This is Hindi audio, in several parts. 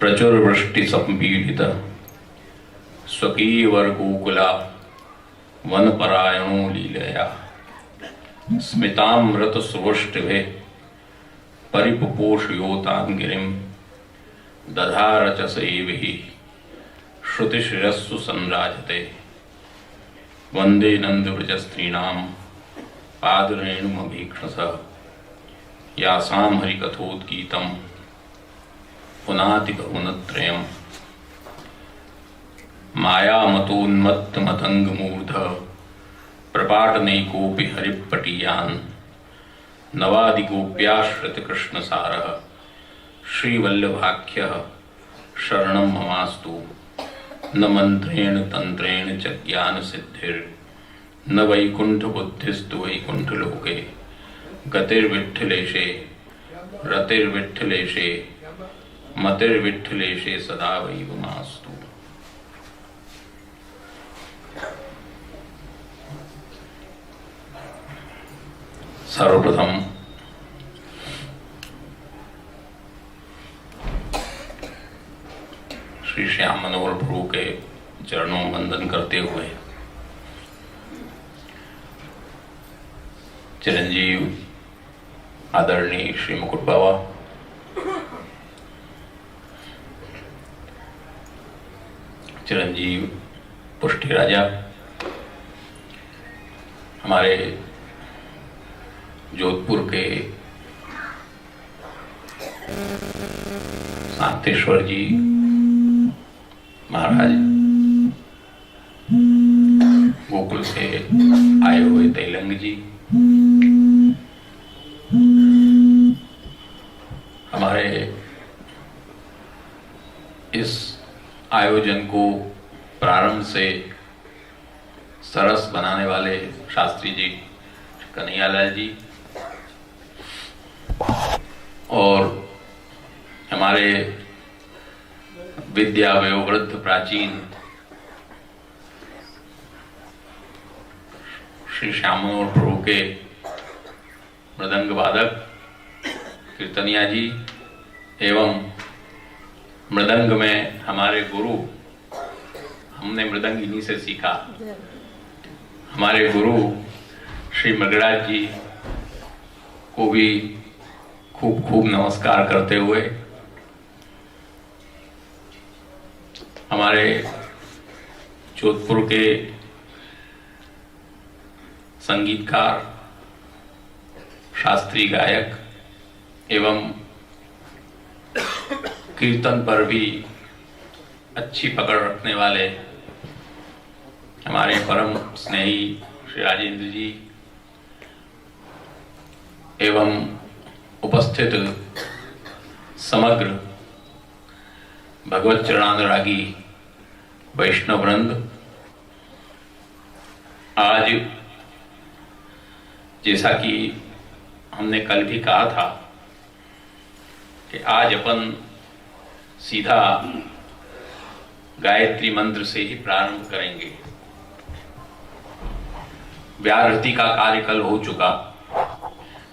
प्रचुरवृष्टि संपीडित स्वकीयवर गोकुला वनपरायणो लीलया स्मितामृत सुवृष्टिभे परिपुपोषयोतांगिरिं दधार च सेविः श्रुतिशिरस्सु संराजते वंदे नंदव्रजस्त्रीणां पादरेणुमभीक्ष्णसः यासां हरिकथोद्गीतं पुनाति बहुनत्रयम् मायामतोन्मत्तमतंगमूर्ध प्रपाटनैकोऽपि हरिपटीयान् नवादिगोप्याश्रितकृष्णसारः श्रीवल्लभाख्यः शरणं ममास्तु। न मंत्रेण तंत्रेण च ज्ञानसिद्धिर्न वैकुंठबुद्धिस्तु वैकुंठलोके गतिर्विठ्ठलेशे रतिर्विठ्ठलेशे मतिर्विठ्ठलेशे सदा वैवमास्तु। सर्वप्रथम श्री श्याम मनोहर प्रभु के चरणों में वंदन करते हुए चिरंजीव आदरणीय श्री मुकुट बाबा, चिरंजीव पुष्टि राजा, हमारे जोधपुर के शांतेश्वर जी महाराज, गोकुल से आए हुए तैलंग जी, हमारे इस आयोजन को प्रारंभ से सरस बनाने वाले शास्त्री जी कन्हैयालाल जी और हमारे विद्या वयोवृद्ध प्राचीन श्री श्याम मनोहर प्रभु के मृदंग वादक कीर्तनिया जी एवं मृदंग में हमारे गुरु, हमने मृदंग इन्हीं से सीखा, हमारे गुरु श्री मृगराज जी को भी खूब खूब नमस्कार करते हुए हमारे जोधपुर के संगीतकार, शास्त्रीय गायक एवं कीर्तन पर भी अच्छी पकड़ रखने वाले हमारे परम स्नेही श्री राजेंद्र जी एवं उपस्थित समग्र भगवत चरणानुरागी वैष्णव वृंद, आज जैसा कि हमने कल भी कहा था कि आज अपन सीधा गायत्री मंत्र से ही प्रारंभ करेंगे। व्याहृति का कार्य कल हो चुका,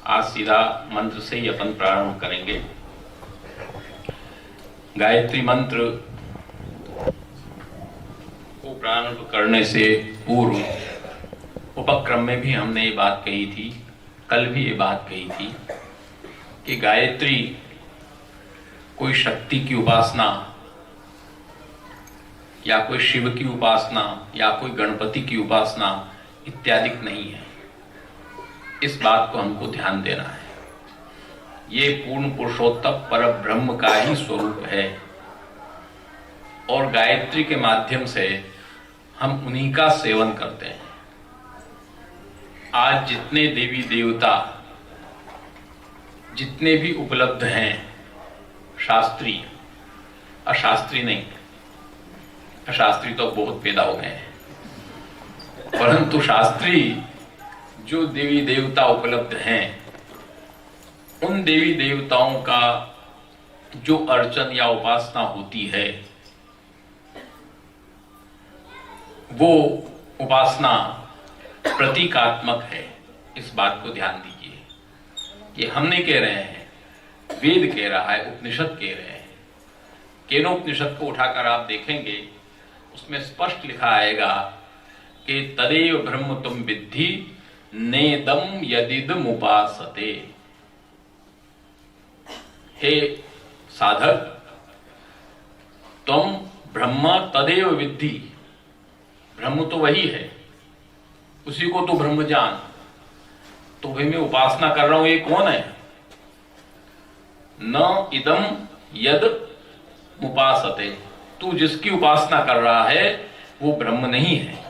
आज सीधा मंत्र से ही अपन प्रारंभ करेंगे। गायत्री मंत्र को प्रारंभ करने से पूर्व उपक्रम में भी हमने ये बात कही थी, कल भी ये बात कही थी कि गायत्री कोई शक्ति की उपासना या कोई शिव की उपासना या कोई गणपति की उपासना इत्यादि नहीं है। इस बात को हमको ध्यान देना है। ये पूर्ण पुरुषोत्तम पर ब्रह्म का ही स्वरूप है और गायत्री के माध्यम से हम उन्हीं का सेवन करते हैं। आज जितने देवी देवता जितने भी उपलब्ध हैं, शास्त्रीय, अशास्त्रीय नहीं, अशास्त्रीय तो बहुत पैदा हो गए हैं, परंतु शास्त्रीय जो देवी देवता उपलब्ध हैं, उन देवी देवताओं का जो अर्चन या उपासना होती है, वो उपासना प्रतीकात्मक है। इस बात को ध्यान दीजिए कि हम नहीं कह रहे हैं, वेद कह रहा है, उपनिषद कह रहे हैं केनोपनिषद को उठाकर आप देखेंगे, उसमें स्पष्ट लिखा आएगा कि तदेव ब्रह्म तुम विद्धि नेदम यदिदमुपासते। हे साधक, तुम ब्रह्म तदेव विद्धि, ब्रह्म तो वही है, उसी को तो ब्रह्म जान। तो भाई मैं उपासना कर रहा हूं, ये कौन है? न इदम यद उपासते, तू जिसकी उपासना कर रहा है वो ब्रह्म नहीं है।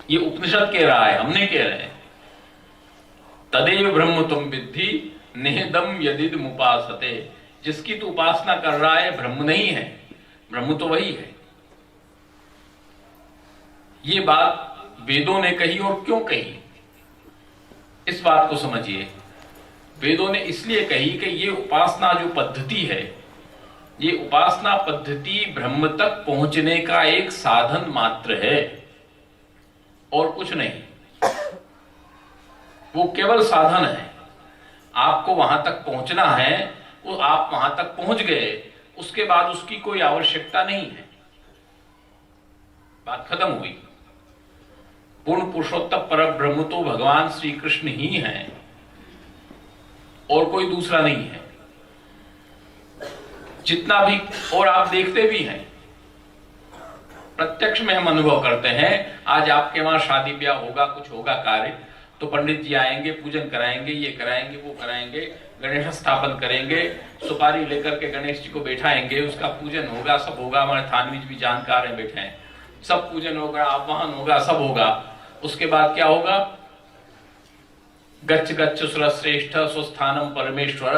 ये उपनिषद कह रहा है, हमने कह रहे हैं। तदेव ब्रह्म तुम विद्धि नेदम यदिद मुपासते, जिसकी तू उपासना कर रहा है ब्रह्म नहीं है, ब्रह्म तो वही है। ये बात वेदों ने कही, और क्यों कही इस बात को समझिए। वेदों ने इसलिए कही कि ये उपासना जो पद्धति है, ये उपासना पद्धति ब्रह्म तक पहुंचने का एक साधन मात्र है और कुछ नहीं। वो केवल साधन है। आपको वहां तक पहुंचना है, वो आप वहां तक पहुंच गए, उसके बाद उसकी कोई आवश्यकता नहीं है, बात खत्म हुई। पूर्ण पुरुषोत्तम पर ब्रह्म तो भगवान श्री कृष्ण ही हैं और कोई दूसरा नहीं है। जितना भी, और आप देखते भी हैं, प्रत्यक्ष में हम अनुभव करते हैं। आज आपके वहां शादी ब्याह होगा, कुछ होगा कार्य, तो पंडित जी आएंगे, पूजन कराएंगे, ये कराएंगे, वो कराएंगे, गणेश स्थापन करेंगे, सुपारी लेकर के गणेश जी को बैठाएंगे, उसका पूजन होगा, सब होगा। हमारे थानवी भी जानकार हैं, बैठे हैं, सब पूजन होगा, आवाहन होगा, सब होगा। उसके बाद क्या होगा? गच्छ गच्छ सुरश्रेष्ठ स्वस्थानम परमेश्वर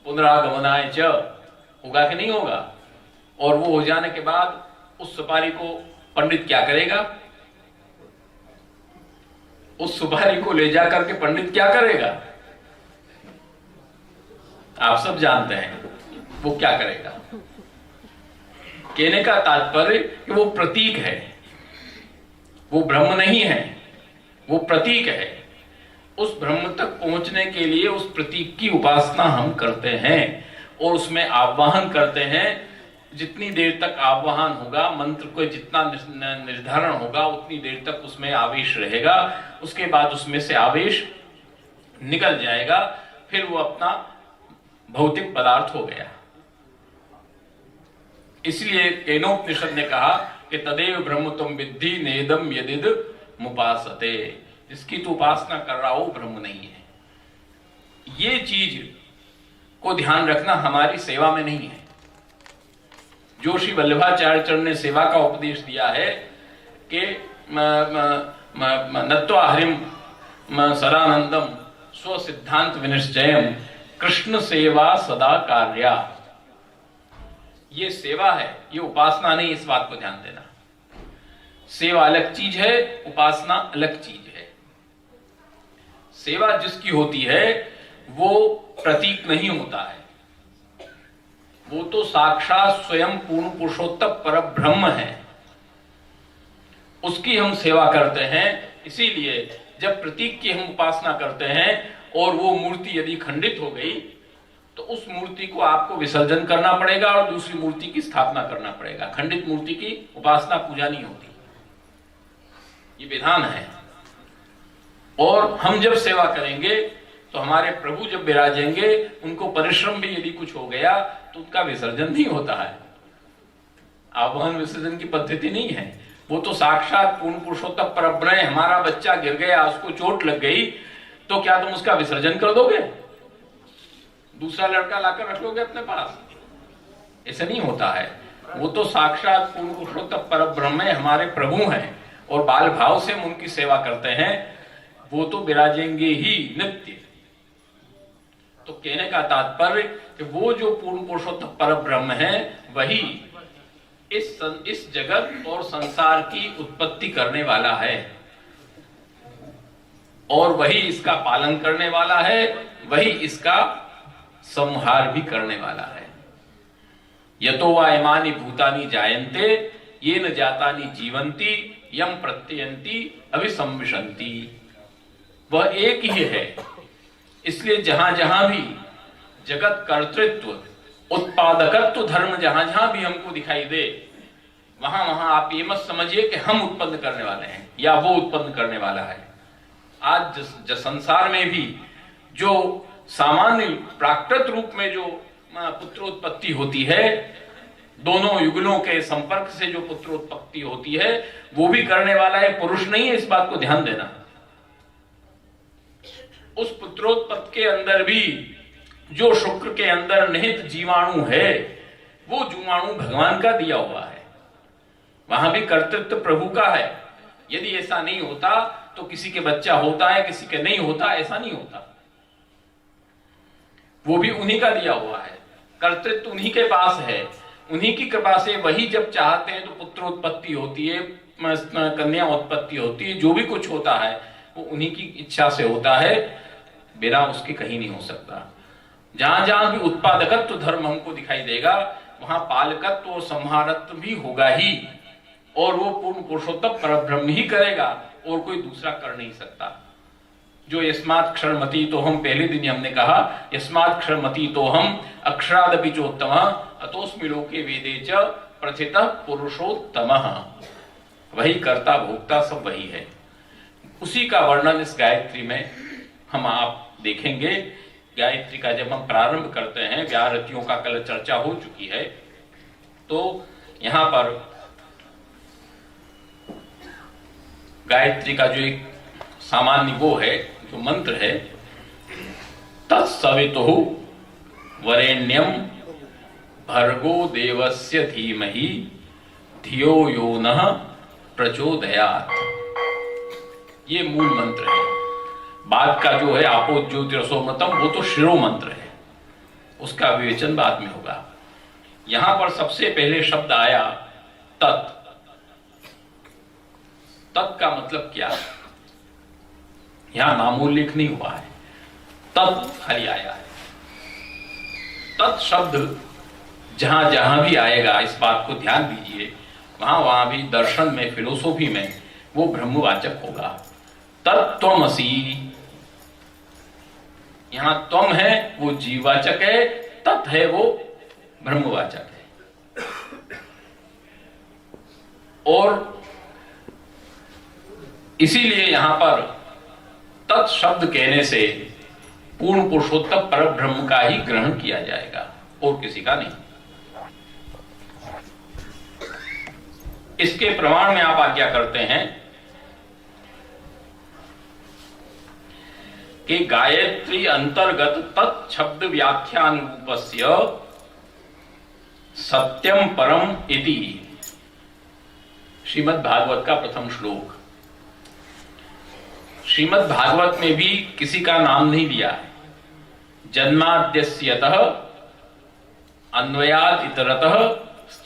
पुनरागमनाय च, होगा कि नहीं होगा? और वो हो जाने के बाद उस सुपारी को पंडित क्या करेगा? उस सुपारी को ले जाकर के पंडित क्या करेगा? आप सब जानते हैं वो क्या करेगा। कहने का तात्पर्य कि वो प्रतीक है, वो ब्रह्म नहीं है, वो प्रतीक है। उस ब्रह्म तक पहुंचने के लिए उस प्रतीक की उपासना हम करते हैं और उसमें आवाहन करते हैं। जितनी देर तक आवाहन होगा, मंत्र को जितना निर्धारण होगा, उतनी देर तक उसमें आवेश रहेगा। उसके बाद उसमें से आवेश निकल जाएगा, फिर वो अपना भौतिक पदार्थ हो गया। इसलिए केनोपनिषद ने कहा कि तदेव ब्रह्म तुम विद्धि नेदम यदिद मुपासते, जिसकी तू उपासना कर रहा हो ब्रह्म नहीं है। ये चीज को ध्यान रखना हमारी सेवा में नहीं है। जो श्री वल्लभाचार्य ने सेवा का उपदेश दिया है कि नत्वा हरिम सदानंदम स्व सिद्धांत विनिश्चयम कृष्ण सेवा सदा कार्या, ये सेवा है, ये उपासना नहीं। इस बात को ध्यान देना। सेवा अलग चीज है, उपासना अलग चीज है। सेवा जिसकी होती है वो प्रतीक नहीं होता है, वो तो साक्षात स्वयं पूर्ण पुरुषोत्तम पर ब्रह्म है, उसकी हम सेवा करते हैं। इसीलिए जब प्रतीक की हम उपासना करते हैं और वो मूर्ति यदि खंडित हो गई तो उस मूर्ति को आपको विसर्जन करना पड़ेगा और दूसरी मूर्ति की स्थापना करना पड़ेगा। खंडित मूर्ति की उपासना पूजा नहीं होती, ये विधान है। और हम जब सेवा करेंगे तो हमारे प्रभु जब विराजेंगे, उनको परिश्रम भी यदि कुछ हो गया तो उनका विसर्जन नहीं होता है। आवाहन विसर्जन की पद्धति नहीं है, वो तो साक्षात पूर्ण पुरुषोत्तम परब्रह्म है। हमारा बच्चा गिर गया, उसको चोट लग गई, तो क्या तुम उसका विसर्जन कर दोगे? दूसरा लड़का लाकर रख लोगे अपने पास? ऐसा नहीं होता है। वो तो साक्षात पूर्ण पुरुषोत्तम परब्रह्म है, हमारे प्रभु हैं, और बाल भाव से हम उनकी सेवा करते हैं। वो तो विराजेंगे ही नित्य। तो कहने का तात्पर्य कि वो जो पूर्ण पुरुषोत्तम परब्रह्म है, वही इस जगत और संसार की उत्पत्ति करने वाला है और वही इसका पालन करने वाला है, वही इसका संहार भी करने वाला है। यतो वा इमानि भूतानि जायन्ते येन जातानि जीवन्ति यम प्रत्ययन्ति अभिसंविशन्ति। वह एक ही है। इसलिए जहां जहां भी जगत कर्तृत्व उत्पादकत्व धर्म जहां जहां भी हमको दिखाई दे, वहां वहां आप ये मत समझिए कि हम उत्पन्न करने वाले हैं या वो उत्पन्न करने वाला है। आज संसार में भी जो सामान्य प्राकृत रूप में जो पुत्रोत्पत्ति होती है, दोनों युगलों के संपर्क से जो पुत्रोत्पत्ति होती है, वो भी करने वाला है पुरुष नहीं है, इस बात को ध्यान देना। उस पुत्रोत्पत्ति के अंदर भी जो शुक्र के अंदर निहित जीवाणु है, वो जीवाणु भगवान का दिया हुआ है। वहां भी कर्तृत्व प्रभु का है। यदि ऐसा नहीं होता तो किसी के बच्चा होता है, किसी के नहीं होता, ऐसा नहीं होता। वो भी उन्हीं का दिया हुआ है, कर्तृत्व उन्हीं के पास है। उन्हीं की कृपा से वही जब चाहते हैं तो पुत्रोत्पत्ति होती है, कन्या उत्पत्ति होती है, जो भी कुछ होता है वो उन्हीं की इच्छा से होता है, बिना उसके कहीं नहीं हो सकता। जहां जहां भी उत्पादकत्व धर्म हमको दिखाई देगा, वहां पालकत्व और संहारत्व भी होगा ही, और वो पूर्ण पुरुषोत्तम परब्रह्म ही करेगा, और कोई दूसरा कर नहीं सकता। जो यस्मात् क्षरमति तो हम, पहले दिन हमने कहा यस्मात् क्षरमति तो हम अक्षरादपि चोत्तम अतोस्मि लोके वेदे च प्रथितः पुरुषोत्तमः। वही कर्ता भोक्ता सब वही है। उसी का वर्णन इस गायत्री में हम आप देखेंगे। गायत्री का जब हम प्रारंभ करते हैं, व्याहृतियों का कल चर्चा हो चुकी है, तो यहां पर गायत्री का जो एक सामान्य वो है, जो मंत्र है, तत्सवितुः वरेण्यम भर्गो देवस्य धीमहि धियो यो नः प्रचोदयात्, ये मूल मंत्र है। बाद का जो है आपो ज्योतिरसोमृतम, वो तो शिरो मंत्र है, उसका विवेचन बाद में होगा। यहां पर सबसे पहले शब्द आया तत्। तत् का मतलब क्या? यहां नामोल्लेख नहीं हुआ है, तत् खाली आया है। तत् शब्द जहां जहां भी आएगा, इस बात को ध्यान दीजिए, वहां वहां भी दर्शन में, फिलोसोफी में वो ब्रह्मवाचक होगा। तत्त्वमसि, यहां त्वम है वो जीववाचक है, तत् है वो ब्रह्मवाचक है। और इसीलिए यहां पर तत् शब्द कहने से पूर्ण पुरुषोत्तम परब्रह्म का ही ग्रहण किया जाएगा, और किसी का नहीं। इसके प्रमाण में आप आज्ञा करते हैं कि गायत्री अंतर्गत तत्शब्द व्याख्यान रूपस्य सत्यम परम इति श्रीमद् भागवत का प्रथम श्लोक। श्रीमद् भागवत में भी किसी का नाम नहीं दिया है। जन्माद्यस्यतः अन्वयाद इतरतः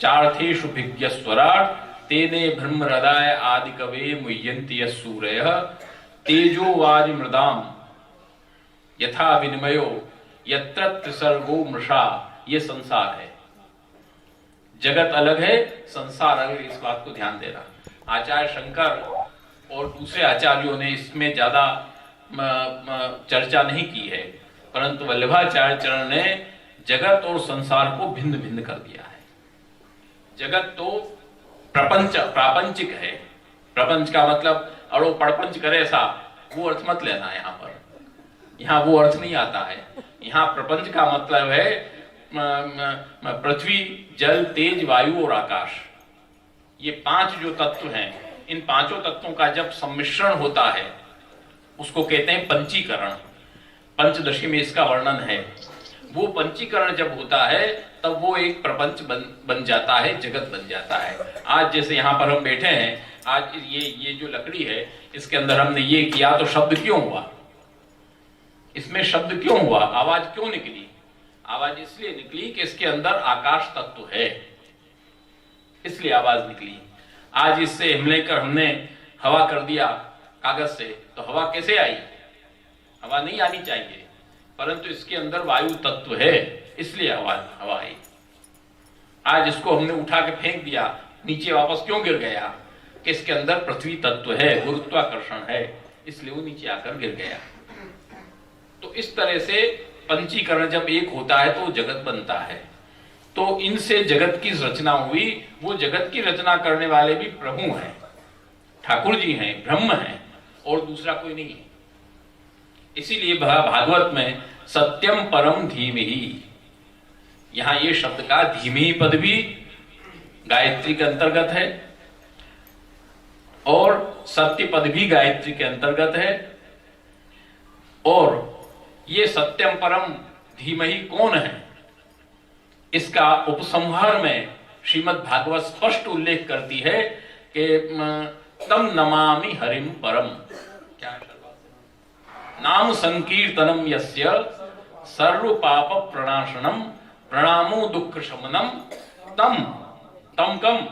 चार्थेषु भिज्ञस्वराट् तेने ब्रह्महृदाय आदि कवे मुह्यन्ति यस्सूरयः तेजो वारि मृदाम यथा विनिमयो यत्र त्रिसर्गो मृषा। ये संसार है, जगत अलग है, संसार अलग है, इस बात को ध्यान देना। आचार्य शंकर और दूसरे आचार्यों ने इसमें ज्यादा चर्चा नहीं की है, परंतु वल्लभाचार्य चरण ने जगत और संसार को भिन्न भिन्न कर दिया है। जगत तो प्रपंच प्रापंचिक है। प्रपंच का मतलब अड़ो पड़पंच करे ऐसा, वो अर्थ मत लेना। यहाँ पर यहाँ वो अर्थ नहीं आता है। यहाँ प्रपंच का मतलब है पृथ्वी, जल, तेज, वायु और आकाश। ये पांच जो तत्व हैं, इन पांचों तत्वों का जब सम्मिश्रण होता है उसको कहते हैं पंचीकरण। पंचदशी में इसका वर्णन है। वो पंचीकरण जब होता है तब वो एक प्रपंच बन जाता है, जगत बन जाता है। आज जैसे यहाँ पर हम बैठे हैं, आज ये जो लकड़ी है, इसके अंदर हमने ये किया तो शब्द क्यों हुआ? इसमें शब्द क्यों हुआ? आवाज क्यों निकली? आवाज इसलिए निकली कि इसके अंदर आकाश तत्व है, इसलिए आवाज निकली। आज इससे हमने हवा कर दिया कागज से, तो हवा कैसे आई? हवा नहीं आनी चाहिए, परंतु इसके अंदर वायु तत्व है, इसलिए हवा आई। आज इसको हमने उठा के फेंक दिया, नीचे वापस क्यों गिर गया? कि इसके अंदर पृथ्वी तत्व है, गुरुत्वाकर्षण है, इसलिए वो नीचे आकर गिर गया। तो इस तरह से पंचीकरण जब एक होता है तो जगत बनता है। तो इनसे जगत की रचना हुई। वो जगत की रचना करने वाले भी प्रभु हैं, ठाकुर जी हैं, ब्रह्म हैं, और दूसरा कोई नहीं है। इसीलिए भागवत में सत्यम परम धीमहि, यहां ये शब्द का धीमहि पद भी गायत्री के अंतर्गत है और सत्य पद भी गायत्री के अंतर्गत है। और ये सत्यम परम धीमहि कौन है, इसका उपसंहार में श्रीमद् भागवत स्पष्ट उल्लेख करती है कि तम नमामि हरिम परम। क्या है? नाम संकीर्तनम यस्य सर्व पाप प्रणाशनम प्रणामो दुख शमनम तम कम।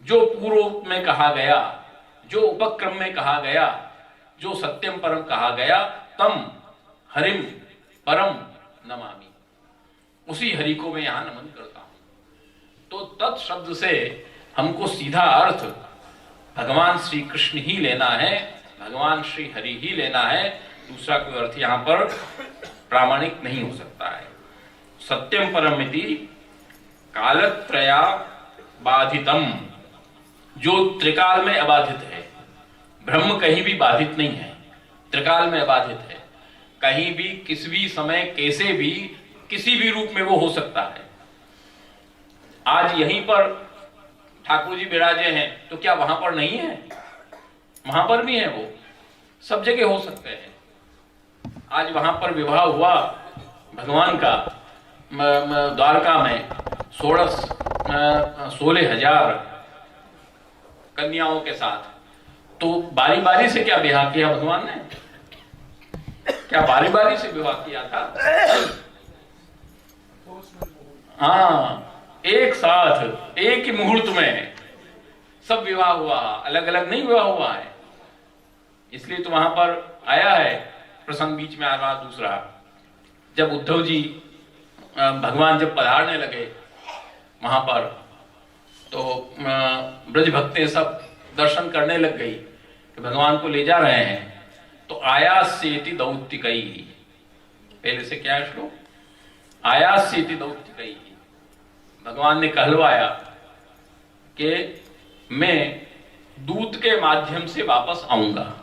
जो पूर्व में कहा गया, जो उपक्रम में कहा गया, जो सत्यम परम कहा गया, तम हरिम परम नमामि, उसी हरि को मैं यहां नमन करता हूं। तो तत् शब्द से हमको सीधा अर्थ भगवान श्री कृष्ण ही लेना है, भगवान श्री हरि ही लेना है, दूसरा कोई अर्थ यहां पर प्रामाणिक नहीं हो सकता है। सत्यम परमिति कालत्रया बाधितम, जो त्रिकाल में अबाधित है। ब्रह्म कहीं भी बाधित नहीं है, त्रिकाल में अबाधित है। कहीं भी किसी भी समय कैसे भी किसी भी रूप में वो हो सकता है। आज यहीं पर ठाकुर जी विराजे हैं, तो क्या वहां पर नहीं है? वहां पर भी है, वो सब जगह हो सकते हैं। आज वहां पर विवाह हुआ भगवान का द्वारका में 16,000 कन्याओं के साथ, तो बारी बारी से क्या विवाह किया भगवान ने? क्या बारी बारी से विवाह किया था? हाँ, एक साथ एक ही मुहूर्त में सब विवाह हुआ, अलग अलग नहीं विवाह हुआ है। इसलिए तो वहां पर आया है प्रसंग, बीच में आ रहा दूसरा, जब उद्धव जी भगवान जब पधारने लगे वहां पर, तो ब्रज भक्तें सब दर्शन करने लग गई कि भगवान को ले जा रहे हैं। तो आयास्येति दौत्तिकैः, पहले से क्या है श्लोक? आयास्येति दौत्तिकैः, भगवान ने कहलवाया कि मैं दूत के माध्यम से वापस आऊंगा।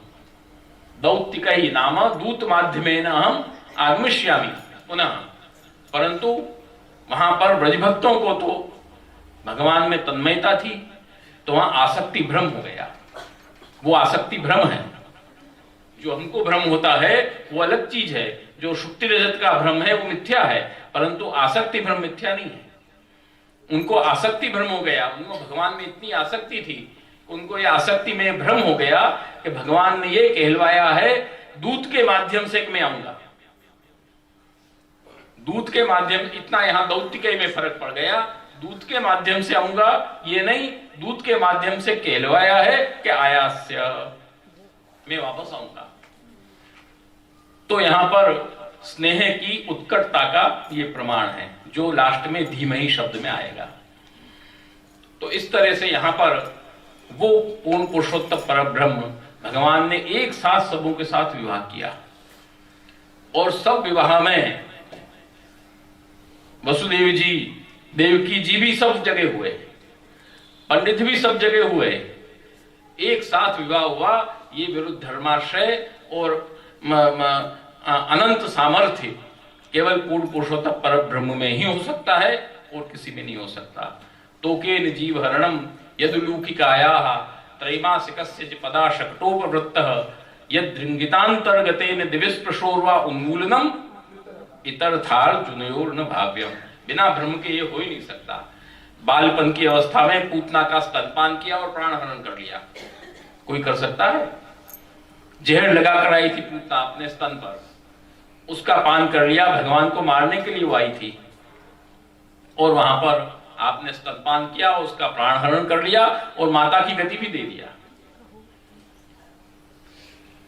दौत्तिकैः नाम दूत माध्यमेन अहम आगमिष्यामि पुनः। परंतु वहां पर ब्रजभक्तों को तो भगवान में तन्मयता थी, तो वहां आसक्ति भ्रम हो गया। वो आसक्ति भ्रम है। जो हमको भ्रम होता है वो अलग चीज है, जो शुक्ति रजत का भ्रम है वो मिथ्या है, परंतु आसक्ति भ्रम मिथ्या नहीं है। उनको आसक्ति भ्रम हो गया, उनको भगवान में इतनी आसक्ति थी, उनको ये आसक्ति में भ्रम हो गया कि भगवान ने ये कहलवाया है दूत के माध्यम से कि मैं आऊंगा। दूत के माध्यम, इतना यहां दौत्तिकैः में फर्क पड़ गया। दूत के माध्यम से आऊंगा ये नहीं, दूत के माध्यम से कहलवाया है कि आयास्य, मैं वापस आऊंगा। तो यहां पर स्नेह की उत्कटता का ये प्रमाण है, जो लास्ट में धीमहि शब्द में आएगा। तो इस तरह से यहां पर वो पूर्ण पुरुषोत्तम परब्रह्म भगवान ने एक साथ सबों के साथ विवाह किया, और सब विवाह में वसुदेव जी, देवकी जी भी सब जगह हुए, पंडित भी सब जगह हुए, एक साथ विवाह हुआ। ये विरुद्ध धर्माश्रय और अनंत सामर्थ्य केवल पूर्ण पुरुषोत्तम परब्रह्म में ही हो सकता है, और किसी में नहीं हो सकता। तोकेन जीव हरणम यदुलूकिकायाः त्रैमासिकस्य च पदा शकटोपवृत्तः यदृंगितांतर्गतेन दिविस्पृशोर्वा उन्मूलनम इतर्थार्जुनयोर न भाव्यम। बिना भ्रम के ये हो ही नहीं सकता। बालपन की अवस्था में पूतना का स्तनपान किया और प्राण हरण कर लिया, कोई कर सकता है? जहर लगाकर आई थी पूतना अपने स्तन पर, उसका पान कर लिया, भगवान को मारने के लिए वो आई थी, और वहां पर आपने स्तनपान किया, उसका प्राण हरण कर लिया और माता की गति भी दे दिया।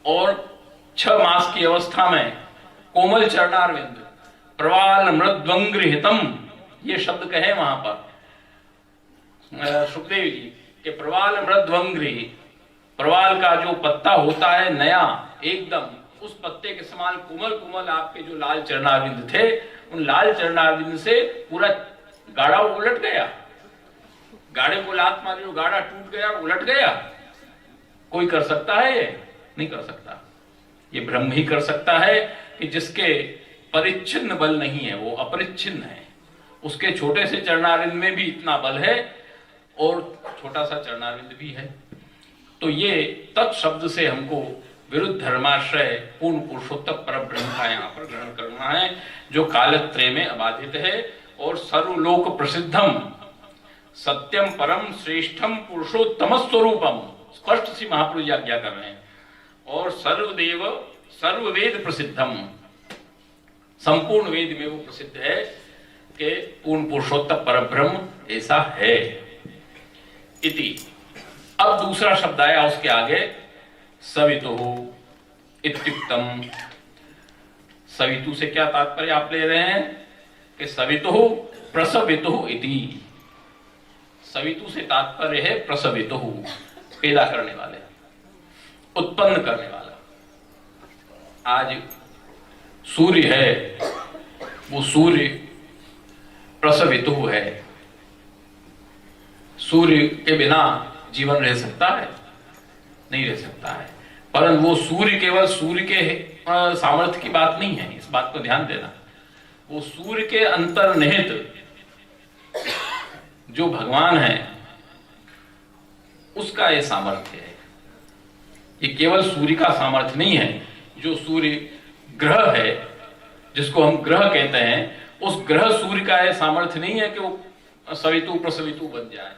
और 6 मास की अवस्था में कोमल चरणारविंद प्रवाल मृद्वंग्रहितम, ये शब्द कहे वहां पर सुखदेव जी के प्रवाल मृद्वंग्री, प्रवाल का जो पत्ता होता है नया एकदम, उस पत्ते के समान कोमल कोमल आपके जो लाल चरणारविंद थे, उन लाल चरणारविंद से पूरा गाड़ा उलट गया। गाड़े को लात मारी, गाड़ा टूट गया, उलट गया। कोई कर सकता है? ये नहीं कर सकता। ये ब्रह्म ही कर सकता है कि जिसके परिच्छिन्न बल नहीं है, वो अपरिच्छिन्न है। उसके छोटे से चरणारविंद में भी इतना बल है और छोटा सा चरणारविंद भी है। तो ये तत्शब्द से हमको विरुद्ध धर्माश्रय पूर्ण पुरुषोत्तम परब्रह्म का यहाँ पर ग्रहण करना है, जो कालत्रय में अबाधित है और सर्वलोक प्रसिद्धम सत्यम परम श्रेष्ठम पुरुषोत्तम स्वरूपम, स्पष्ट सी महापुरुष आज्ञा कर रहे हैं। और सर्वदेव सर्ववेद प्रसिद्धम, संपूर्ण वेद में वो प्रसिद्ध है कि पूर्ण पुरुषोत्तम परब्रह्म ऐसा है। इति। अब दूसरा शब्द आया उसके आगे, सवितुः इत्युक्तम। सवितु से क्या तात्पर्य आप ले रहे हैं कि सवितुः प्रसवितुः इति। सवितु से तात्पर्य है प्रसवितुः, पैदा करने वाले, उत्पन्न करने वाला। आज सूर्य है, वो सूर्य प्रसवितुः है। सूर्य के बिना जीवन रह सकता है? नहीं रह सकता है। परंतु वो सूर्य केवल सूर्य के सामर्थ्य की बात नहीं है, इस बात को ध्यान देना। वो सूर्य के अंतर्निहित जो भगवान है उसका ये सामर्थ्य है। ये केवल सूर्य का सामर्थ्य नहीं है। जो सूर्य ग्रह है, जिसको हम ग्रह कहते हैं, उस ग्रह सूर्य का ये सामर्थ्य नहीं है कि वो सवितु प्रसवितु बन जाए।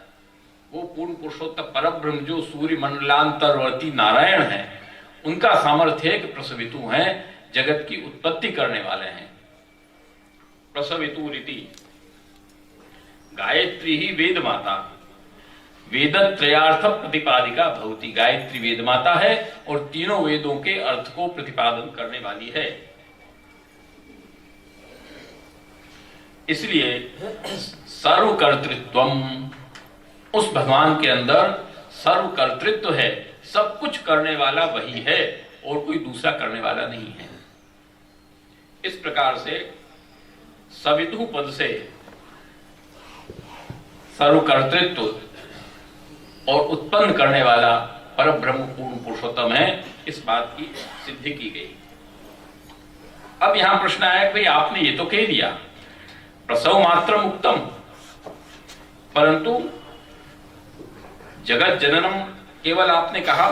वो पूर्ण पुरुषोत्तम परब्रह्म जो सूर्य मंडलांतरवर्ती नारायण है, उनका सामर्थ्य है कि प्रसवितु हैं, जगत की उत्पत्ति करने वाले हैं। प्रसवितु रीति गायत्री ही वेद माता, वेदत्रयार्थ प्रतिपादिका भवती। गायत्री वेद माता है और तीनों वेदों के अर्थ को प्रतिपादन करने वाली है। इसलिए सर्वकर्तृत्वम, उस भगवान के अंदर सर्वकर्तृत्व है, सब कुछ करने वाला वही है और कोई दूसरा करने वाला नहीं है। इस प्रकार से सवितु पद से सर्वकर्तृत्व और उत्पन्न करने वाला परब्रह्म पूर्ण पुरुषोत्तम है, इस बात की सिद्धि की गई। अब यहां प्रश्न आया कि भाई आपने ये तो कह दिया प्रसव मात्र मुक्तम, परंतु जगत जननम केवल आपने कहा,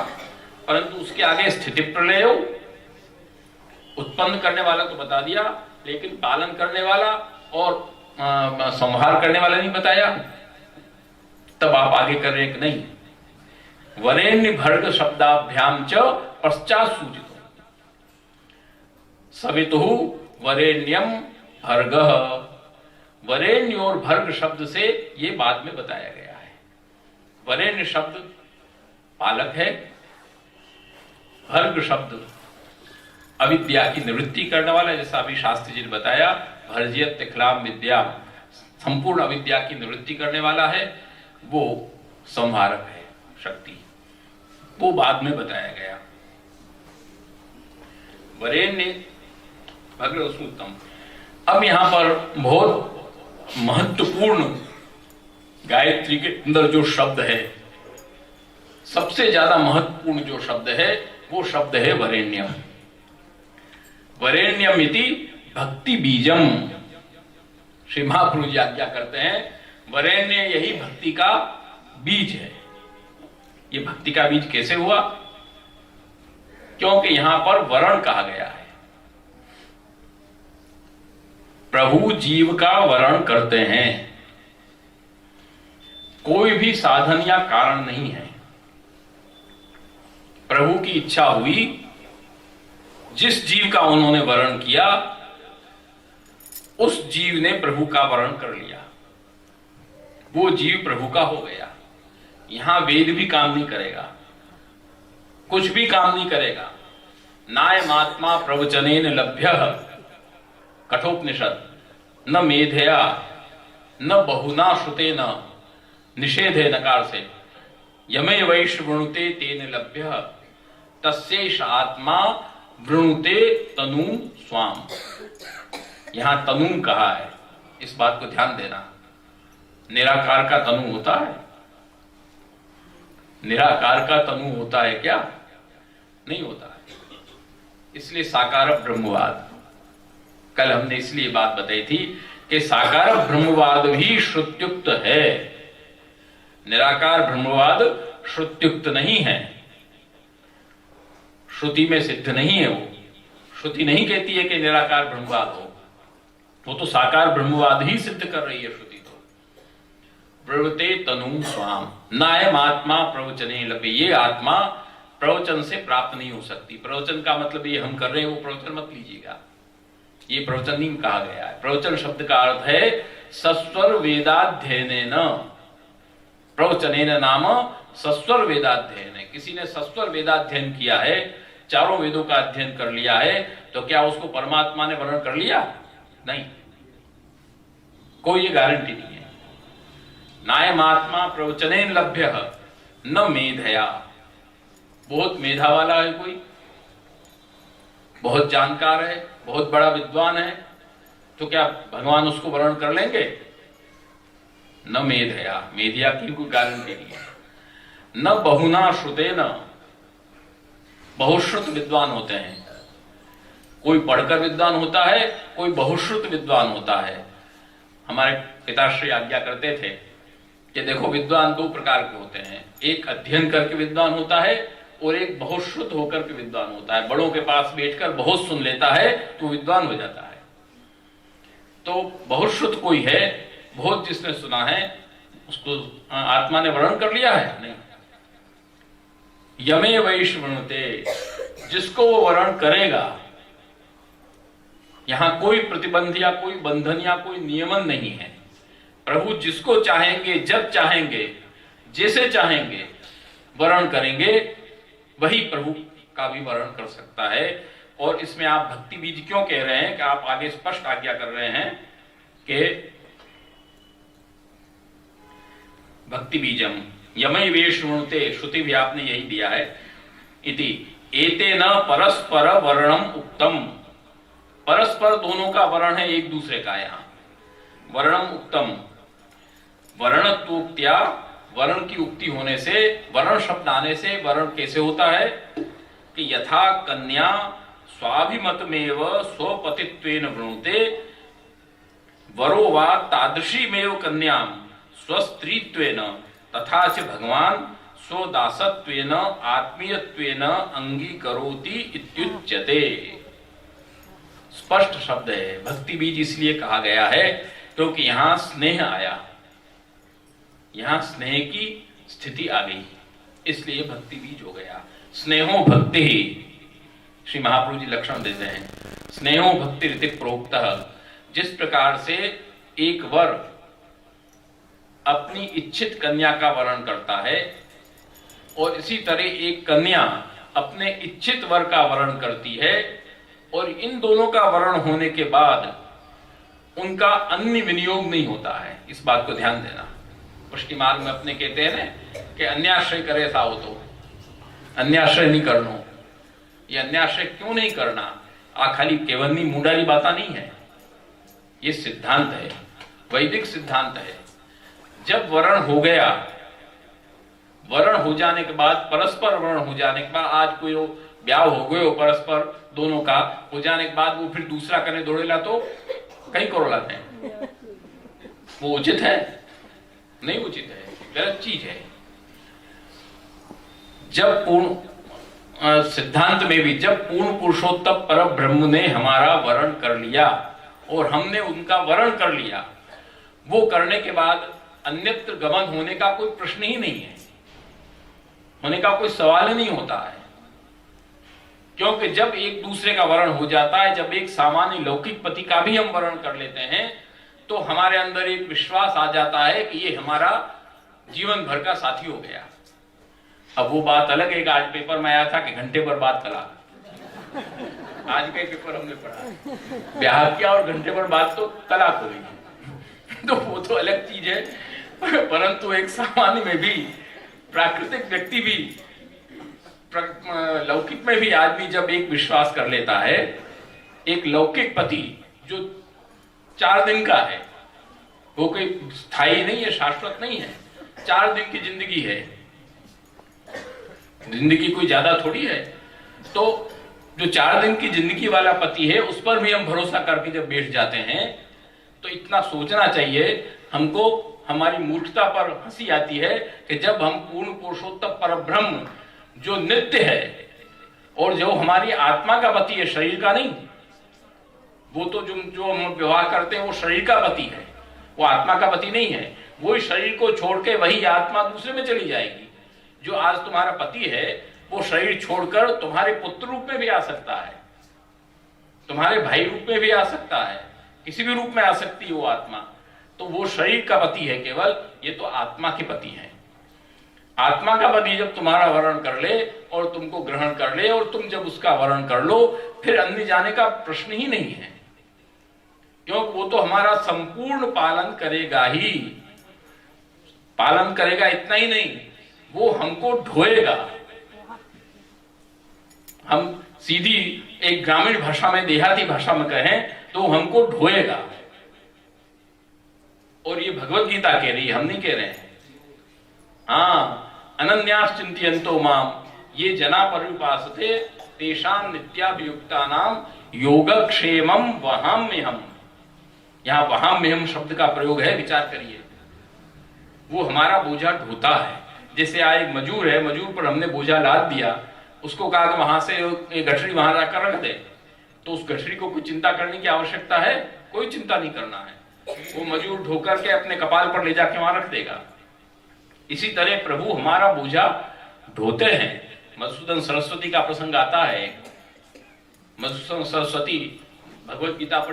परंतु उसके आगे स्थिति प्रलय, उत्पन्न करने वाला तो बता दिया, लेकिन पालन करने वाला और संहार करने वाला नहीं बताया। तब आप आगे कर रहे कि नहीं, वरेण्य भर्ग शब्दाभ्याम च पश्चात सूचित। सवितुः वरेण्यम भर्गः, वरेण्य और भर्ग शब्द से ये बाद में बताया गया है। वरेण्य शब्द पालक है, भर्ग शब्द अविद्या की निवृत्ति करने वाला है। जैसा अभी शास्त्री जी ने बताया, भर्जियत तिखलाम विद्या, संपूर्ण अविद्या की निवृत्ति करने वाला है, वो संहारक है शक्ति, वो बाद में बताया गया। वरेण्य भर्ग सूतम। अब यहां पर बहुत महत्वपूर्ण गायत्री के अंदर जो शब्द है, सबसे ज्यादा महत्वपूर्ण जो शब्द है, वो शब्द है वरेण्यम। वरेण्यम इति भक्ति बीजम। श्री महाप्रभु जी आज्ञा करते हैं, वरेण्य यही भक्ति का बीज है। ये भक्ति का बीज कैसे हुआ? क्योंकि यहां पर वरण कहा गया है। प्रभु जीव का वरण करते हैं, कोई भी साधन या कारण नहीं है। प्रभु की इच्छा हुई, जिस जीव का उन्होंने वरण किया, उस जीव ने प्रभु का वरण कर लिया, वो जीव प्रभु का हो गया। यहां वेद भी काम नहीं करेगा, कुछ भी काम नहीं करेगा। नायमात्मा प्रवचनेन लभ्यः कठोपनिषद, न मेधया न बहुना श्रुतेन निषेधे नकार से, यमे वैश्वणुते तेन लभ्यः तस्यैष आत्मा वृणुते तनु स्वाम, यहां तनु कहा है, इस बात को ध्यान देना। निराकार का तनु होता है? निराकार का तनु होता है क्या? नहीं होता है। इसलिए साकार ब्रह्मवाद, कल हमने इसलिए बात बताई थी कि साकार ब्रह्मवाद भी श्रुत्युक्त है, निराकार ब्रह्मवाद श्रुत्युक्त नहीं है, श्रुति में सिद्ध नहीं है। वो श्रुति नहीं कहती है कि निराकार ब्रह्मवाद हो, वो तो साकार ब्रह्मवाद ही सिद्ध कर रही है श्रुति। तो प्रवृते तनु स्वाम नायम आत्मा प्रवचने लभ्य, ये आत्मा प्रवचन से प्राप्त नहीं हो सकती। प्रवचन का मतलब ये हम कर रहे हैं वो प्रवचन मत लीजिएगा, ये प्रवचन नहीं कहा गया है। प्रवचन शब्द का अर्थ है सस्वर वेदाध्ययनेन, प्रवचनेन नाम सस्वर वेदाध्ययन है। किसी ने सस्वर वेदाध्ययन किया है, चारों वेदों का अध्ययन कर लिया है, तो क्या उसको परमात्मा ने वर्णन कर लिया? नहीं, कोई ये गारंटी नहीं है। नायम आत्मा प्रवचनेन लभ्य न मेधया, बहुत मेधा वाला है कोई, बहुत जानकार है, बहुत बड़ा विद्वान है, तो क्या भगवान उसको वर्णन कर लेंगे? न मेधया, मेधिया की कोई गारंटी नहीं है। न बहुना श्रुते, न बहुश्रुत विद्वान होते हैं, कोई पढ़कर विद्वान होता है, कोई बहुश्रुत विद्वान होता है। हमारे पिताश्री आज्ञा करते थे कि देखो विद्वान दो प्रकार के होते हैं, एक अध्ययन करके विद्वान होता है और एक बहुश्रुत होकर के विद्वान होता है। बड़ों के पास बैठकर बहुत सुन लेता है तो विद्वान हो जाता है। तो बहुश्रुत कोई है, बहुत जिसने सुना है, उसको आत्मा ने वर्णन कर लिया है? नहीं। यमे वैश्वणुते, जिसको वो वर्णन करेगा, यहां कोई प्रतिबंध या कोई बंधन या कोई नियमन नहीं है। प्रभु जिसको चाहेंगे, जब चाहेंगे, जैसे चाहेंगे वर्णन करेंगे, वही प्रभु का भी वर्णन कर सकता है। और इसमें आप भक्ति बीज क्यों कह रहे हैं कि आप आगे स्पष्ट आज्ञा कर रहे हैं कि भक्ति बीजम यमय वेशुणुते, श्रुति भी आपने यही दिया है। इति एते न परस्पर वर्णम उक्तम, परस्पर दोनों का वर्ण है एक दूसरे का। यहां वर्णम उक्तम, वर्णत्वोक्त्या, वर्ण की उक्ति होने से, वर्ण शब्द आने से वर्ण कैसे होता है कि यथा कन्या स्वाभिमतमेव स्वपतित्वेन वृणुते, वरो वा तादृशीमेव कन्याम स्वस्त्रीत्वेन तथा च भगवान स्वदासत्वेन आत्मीयत्वेन अंगीकरोति इत्युच्यते। स्पष्ट शब्द है। भक्ति बीज इसलिए कहा गया है क्योंकि यहां स्नेह आया, यहां स्नेह की स्थिति आ गई, इसलिए भक्ति बीज हो गया। स्नेहो भक्ति ही श्री महाप्रभु जी लक्षण देते हैं। स्नेहो भक्ति रीति प्रोक्तः, जिस प्रकार से एक वर अपनी इच्छित कन्या का वर्ण करता है और इसी तरह एक कन्या अपने इच्छित वर का वर्ण करती है, और इन दोनों का वर्ण होने के बाद उनका अन्य विनियोग नहीं होता है। इस बात को ध्यान देना। पुष्टि मार्ग में अपने कहते हैं ना कि अन्याश्रय करे था हो, तो अन्याश्रय नहीं करना। ये अन्याश्रय क्यों नहीं करना? आ खाली केवलनी मुंडारी बात नहीं है, ये सिद्धांत है, वैदिक सिद्धांत है। जब वर्ण हो गया, वर्ण हो जाने के बाद, परस्पर वर्ण हो जाने के बाद, आज कोई ब्याह हो गए हो परस्पर दोनों का हो जाने के बाद वो फिर दूसरा करने दौड़ेला तो कहीं करो लाते हैं, वो उचित है? नहीं उचित है, गलत चीज है। जब पूर्ण सिद्धांत में भी जब पूर्ण पुरुषोत्तम पर ब्रह्म ने हमारा वर्ण कर लिया और हमने उनका वर्ण कर लिया, वो करने के बाद अन्यत्र गमन होने का कोई प्रश्न ही नहीं है, होने का कोई सवाल ही नहीं होता है। क्योंकि जब एक दूसरे का वर्ण हो जाता है, जब एक सामान्य लौकिक पति का भी हम वर्ण कर लेते हैं, तो हमारे अंदर एक विश्वास आ जाता है कि ये हमारा जीवन भर का साथी हो गया। अब वो बात अलग है, आज पेपर में आया था कि घंटे भर बात करा, आज का पेपर हमने पढ़ा, ब्याह किया और घंटे भर बात तो तलाक हो गई, तो वो तो अलग चीज है। परंतु एक सामान्य में भी, प्राकृतिक व्यक्ति भी लौकिक में भी आदमी जब एक विश्वास कर लेता है, एक लौकिक पति जो 4 दिन का है, वो कोई स्थायी नहीं है, शाश्वत नहीं है, 4 दिन की जिंदगी है, जिंदगी कोई ज्यादा थोड़ी है। तो जो 4 दिन की जिंदगी वाला पति है, उस पर भी हम भरोसा करके जब बैठ जाते हैं तो इतना सोचना चाहिए हमको। हमारी मूर्खता पर हंसी आती है कि जब हम पूर्ण पुरुषोत्तम परब्रह्म जो नित्य है और जो हमारी आत्मा का पति है, शरीर का नहीं, वो तो जो हम विवाह करते हैं वो शरीर का पति है, वो आत्मा का पति नहीं है। वही शरीर को छोड़ के वही आत्मा दूसरे में चली जाएगी। जो आज तुम्हारा पति है वो शरीर छोड़कर तुम्हारे पुत्र रूप में भी आ सकता है, तुम्हारे भाई रूप में भी आ सकता है, किसी भी रूप में आ सकती है वो आत्मा। तो वो शरीर का पति है केवल, ये तो आत्मा के पति है। आत्मा का पति जब तुम्हारा वर्ण कर ले और तुमको ग्रहण कर ले और तुम जब उसका वर्ण कर लो, फिर अन्य जाने का प्रश्न ही नहीं है, क्योंकि वो तो हमारा संपूर्ण पालन करेगा ही। पालन करेगा इतना ही नहीं, वो हमको ढोएगा। हम सीधी एक ग्रामीण भाषा में, देहाती भाषा में कहें तो हमको ढोएगा। और ये भगवत गीता कह रही है, हम नहीं कह रहे हैं। हाँ, अनन्यास चिंतयन्तो माम ये जना पर्युपासते तेषां नित्याभियुक्तानाम योगक्षेमम वहाम्यहम्। यहां वहाम्यहम् शब्द का प्रयोग है, विचार करिए। वो हमारा बोझा ढोता है। जैसे आज एक मजूर है, मजूर पर हमने बोझा लाद दिया, उसको कहा कि वहां से गठरी वहां जाकर रख दे, तो उस गठरी को कोई चिंता करने की आवश्यकता है? कोई चिंता नहीं करना है, वो मजूर ढोकर के अपने कपाल पर ले जाके वहां रख देगा। इसी तरह प्रभु हमारा बोझा ढोते हैं। मधुसूदन सरस्वती का प्रसंग आता है। मधुसूदन सरस्वती भगवत गीता पर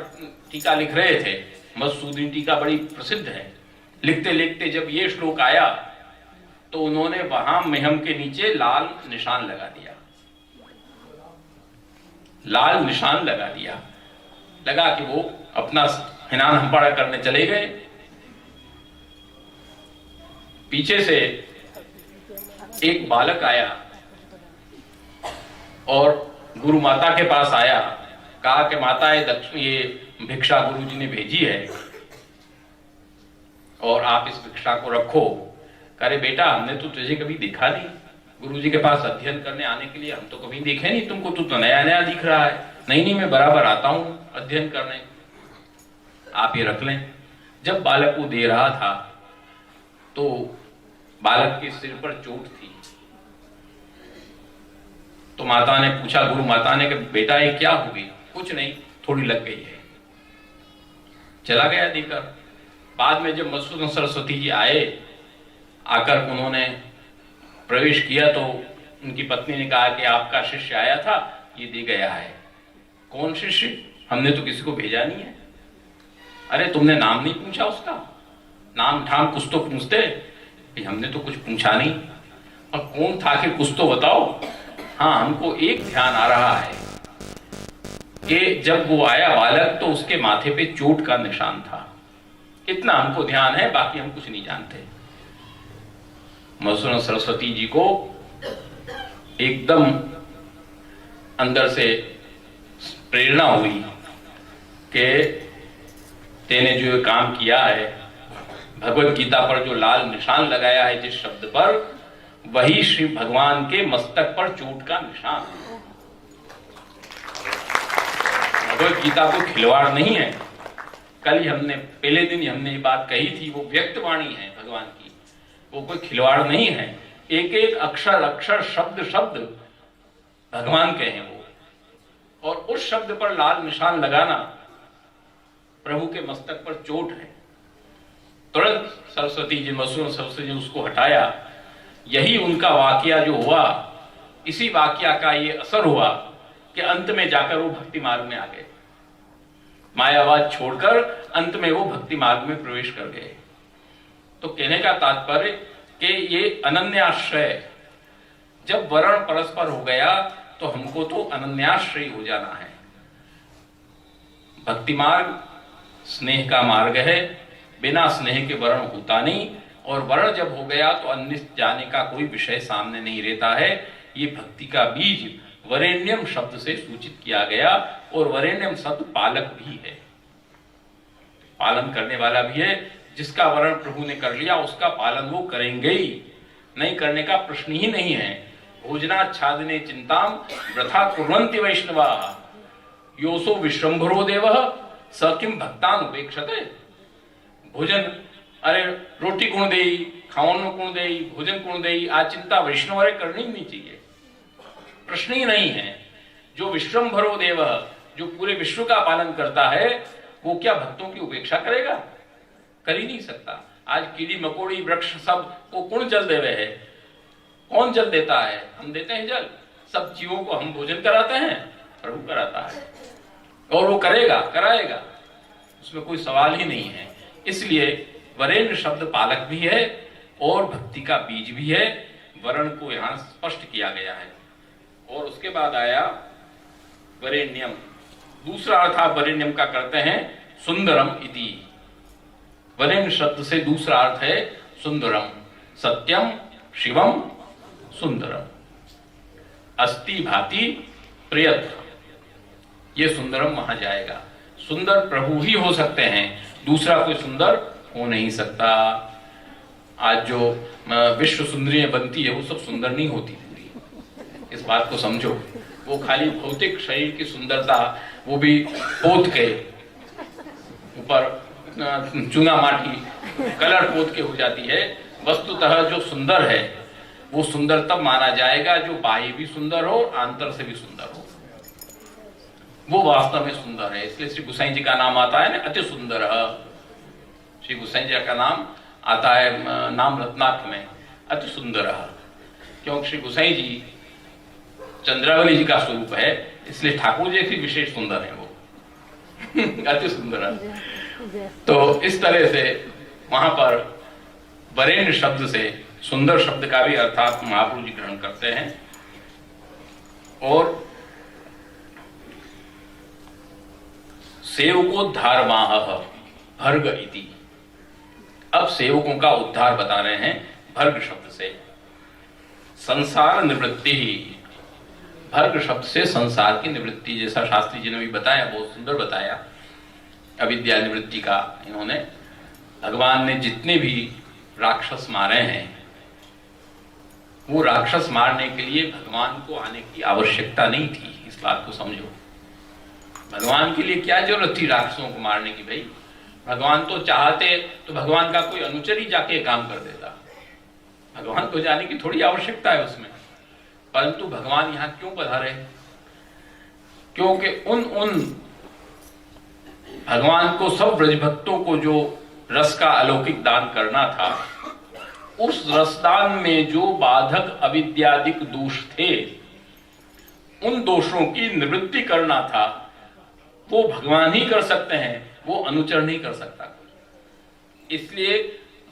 टीका लिख रहे थे। मधुसूदन टीका बड़ी प्रसिद्ध है। लिखते लिखते जब ये श्लोक आया तो उन्होंने वहां मेहम के नीचे लाल निशान लगा दिया, लाल निशान लगा दिया। लगा कि वो अपना हिनान हम्पाड़ा करने चले गए। पीछे से एक बालक आया और गुरु माता के पास आया, कहा कि माता ये भिक्षा गुरु जी ने भेजी है और आप इस भिक्षा को रखो। अरे बेटा, हमने तो तुझे कभी देखा नहीं, गुरुजी के पास अध्ययन करने आने के लिए हम तो कभी देखे नहीं तुमको, तू तो नया नया दिख रहा है। नहीं, मैं बराबर आता हूं अध्ययन करने, आप ये रख लें। जब बालक को दे रहा था तो बालक के सिर पर चोट थी, तो माता ने पूछा, गुरु माता ने कि बेटा ये क्या हो गई? कुछ नहीं, थोड़ी लग गई है। चला गया देकर। बाद में जब मधुसूदन सरस्वती जी आए, आकर उन्होंने प्रवेश किया तो उनकी पत्नी ने कहा कि आपका शिष्य आया था, ये दे गया है। कौन शिष्य? हमने तो किसी को भेजा नहीं है। अरे तुमने नाम नहीं पूछा उसका? नाम ठाम कुछ तो पूछते। हमने तो कुछ पूछा नहीं। और कौन था कि कुछ तो बताओ। हाँ, हमको एक ध्यान आ रहा है कि जब वो आया बालक तो उसके माथे पे चोट का निशान था। इतना हमको ध्यान है, बाकी हम कुछ नहीं जानते। मधुसूदन सरस्वती जी को एकदम अंदर से प्रेरणा हुई कि तेने जो काम किया है, भगवत गीता पर जो लाल निशान लगाया है जिस शब्द पर, वही श्री भगवान के मस्तक पर चोट का निशान। भगवत गीता को खिलवाड़ नहीं है। कल ही हमने, पहले दिन ही हमने ये बात कही थी, वो व्यक्त वाणी है भगवान की, वो कोई खिलवाड़ नहीं है। एक एक अक्षर अक्षर, शब्द शब्द भगवान के हैं वो। और उस शब्द पर लाल निशान लगाना प्रभु के मस्तक पर चोट है। तुरंत सरस्वती जी, मधुसूदन सरस्वती जी उसको हटाया। यही उनका वाकया जो हुआ, इसी वाकया का ये असर हुआ कि अंत में जाकर वो भक्ति मार्ग में आ गए। मायावाद छोड़कर अंत में वो भक्ति मार्ग में प्रवेश कर गए। तो कहने का तात्पर्य कि ये अनन्याश्रय, जब वर्ण परस्पर हो गया तो हमको तो अनन्याश्रय हो जाना है। भक्ति मार्ग स्नेह का मार्ग है, बिना स्नेह के वर्ण होता नहीं। और वर्ण जब हो गया तो अन्य जाने का कोई विषय सामने नहीं रहता है। ये भक्ति का बीज वरेण्यम शब्द से सूचित किया गया, और वरेण्यम शब्द पालक भी है, पालन करने वाला भी है। जिसका वरण प्रभु ने कर लिया उसका पालन वो करेंगे ही, नहीं करने का प्रश्न ही नहीं है। भोजनाच्छादने चिंताम वृथा कुर्वन्ति वैष्णवा योसो विश्रम्भरो देवः स किम भक्तान उपेक्षते। भोजन, अरे रोटी कौन देई, खावन कौन देई, भोजन कौन देई, आ चिंता वैष्णव करनी ही नहीं चाहिए, प्रश्न ही नहीं है। जो विश्रम्भरो देवः, जो पूरे विश्व का पालन करता है, वो क्या भक्तों की उपेक्षा करेगा? कर ही नहीं सकता। आज कीड़ी मकोड़ी वृक्ष सब को कौन जल देवे है? कौन जल देता है? हम देते हैं जल। सब जीवों को हम भोजन कराते हैं, प्रभु कराता है, और वो करेगा, कराएगा, उसमें कोई सवाल ही नहीं है। इसलिए वरेण्य शब्द पालक भी है और भक्ति का बीज भी है। वर्ण को यहां स्पष्ट किया गया है। और उसके बाद आया वरेण्यम। दूसरा अर्थ आप वरेण्यम का करते हैं सुंदरम इति। वरेण्य शब्द से दूसरा अर्थ है सुंदरम, सत्यम शिवम सुंदरम, अस्ति भाति प्रियत। ये सुंदरम वहां जाएगा। सुंदर प्रभु ही हो सकते हैं, दूसरा कोई सुंदर हो नहीं सकता। आज जो विश्व सुंदरियां बनती है वो सब सुंदर नहीं होती पूरी, इस बात को समझो। वो खाली भौतिक शरीर की सुंदरता, वो भी पोत के ऊपर चूना माटी कलर पोत के हो जाती है। वस्तुतः जो सुंदर है वो सुंदर तब माना जाएगा जो बाह्य भी सुंदर हो, आंतर से भी सुंदर हो, वो वास्तव में सुंदर है। इसलिए श्री गोसाई जी का नाम आता है ना अति सुंदर। श्री गोसाई जी का नाम आता है नाम रत्नार्थ में अति सुंदर, क्योंकि श्री गोसाई जी चंद्रावली जी का स्वरूप है, इसलिए ठाकुर जी भी विशेष सुंदर है वो अति सुंदर। तो इस तरह से वहां पर वरेण्य शब्द से सुंदर शब्द का भी अर्थात महाप्रभु जी ग्रहण करते हैं। और सेवकोद्धारमाह भर्ग इति। अब सेवकों का उद्धार बता रहे हैं भर्ग शब्द से। संसार निवृत्ति, भर्ग शब्द से संसार की निवृत्ति, जैसा शास्त्री जी ने भी बताया, बहुत सुंदर बताया। अविद्या निवृत्ति का इन्होंने, भगवान ने जितने भी राक्षस मारे हैं वो राक्षस मारने के लिए भगवान को आने की आवश्यकता नहीं थी, इस बात को समझो। भगवान के लिए क्या जरूरत थी राक्षसों को मारने की? भाई भगवान तो चाहते तो भगवान का कोई अनुचर ही जाके काम कर देता, भगवान को जाने की थोड़ी आवश्यकता है उसमें। परंतु भगवान यहां क्यों पधारे? क्योंकि उन भगवान को, सब ब्रज भक्तों को जो रस का अलौकिक दान करना था, उस रसदान में जो बाधक अविद्यादिक दोष थे, उन दोषों की निवृत्ति करना था। वो भगवान ही कर सकते हैं, वो अनुचर नहीं कर सकता। इसलिए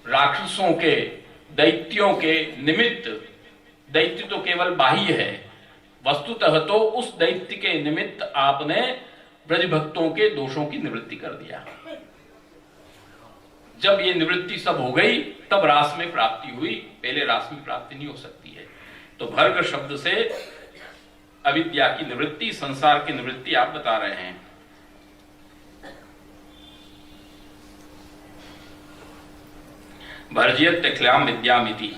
राक्षसों के, दैत्यों के निमित्त, दैत्य तो केवल बाह्य है, वस्तुतः तो उस दैत्य के निमित्त आपने ब्रज भक्तों के दोषों की निवृत्ति कर दिया। जब ये निवृत्ति सब हो गई तब रास में प्राप्ति हुई, पहले रास में प्राप्ति नहीं हो सकती है। तो भर्ग शब्द से अविद्या की निवृत्ति, संसार की निवृत्ति आप बता रहे हैं। भर्जियत अखिलाम विद्यामिति।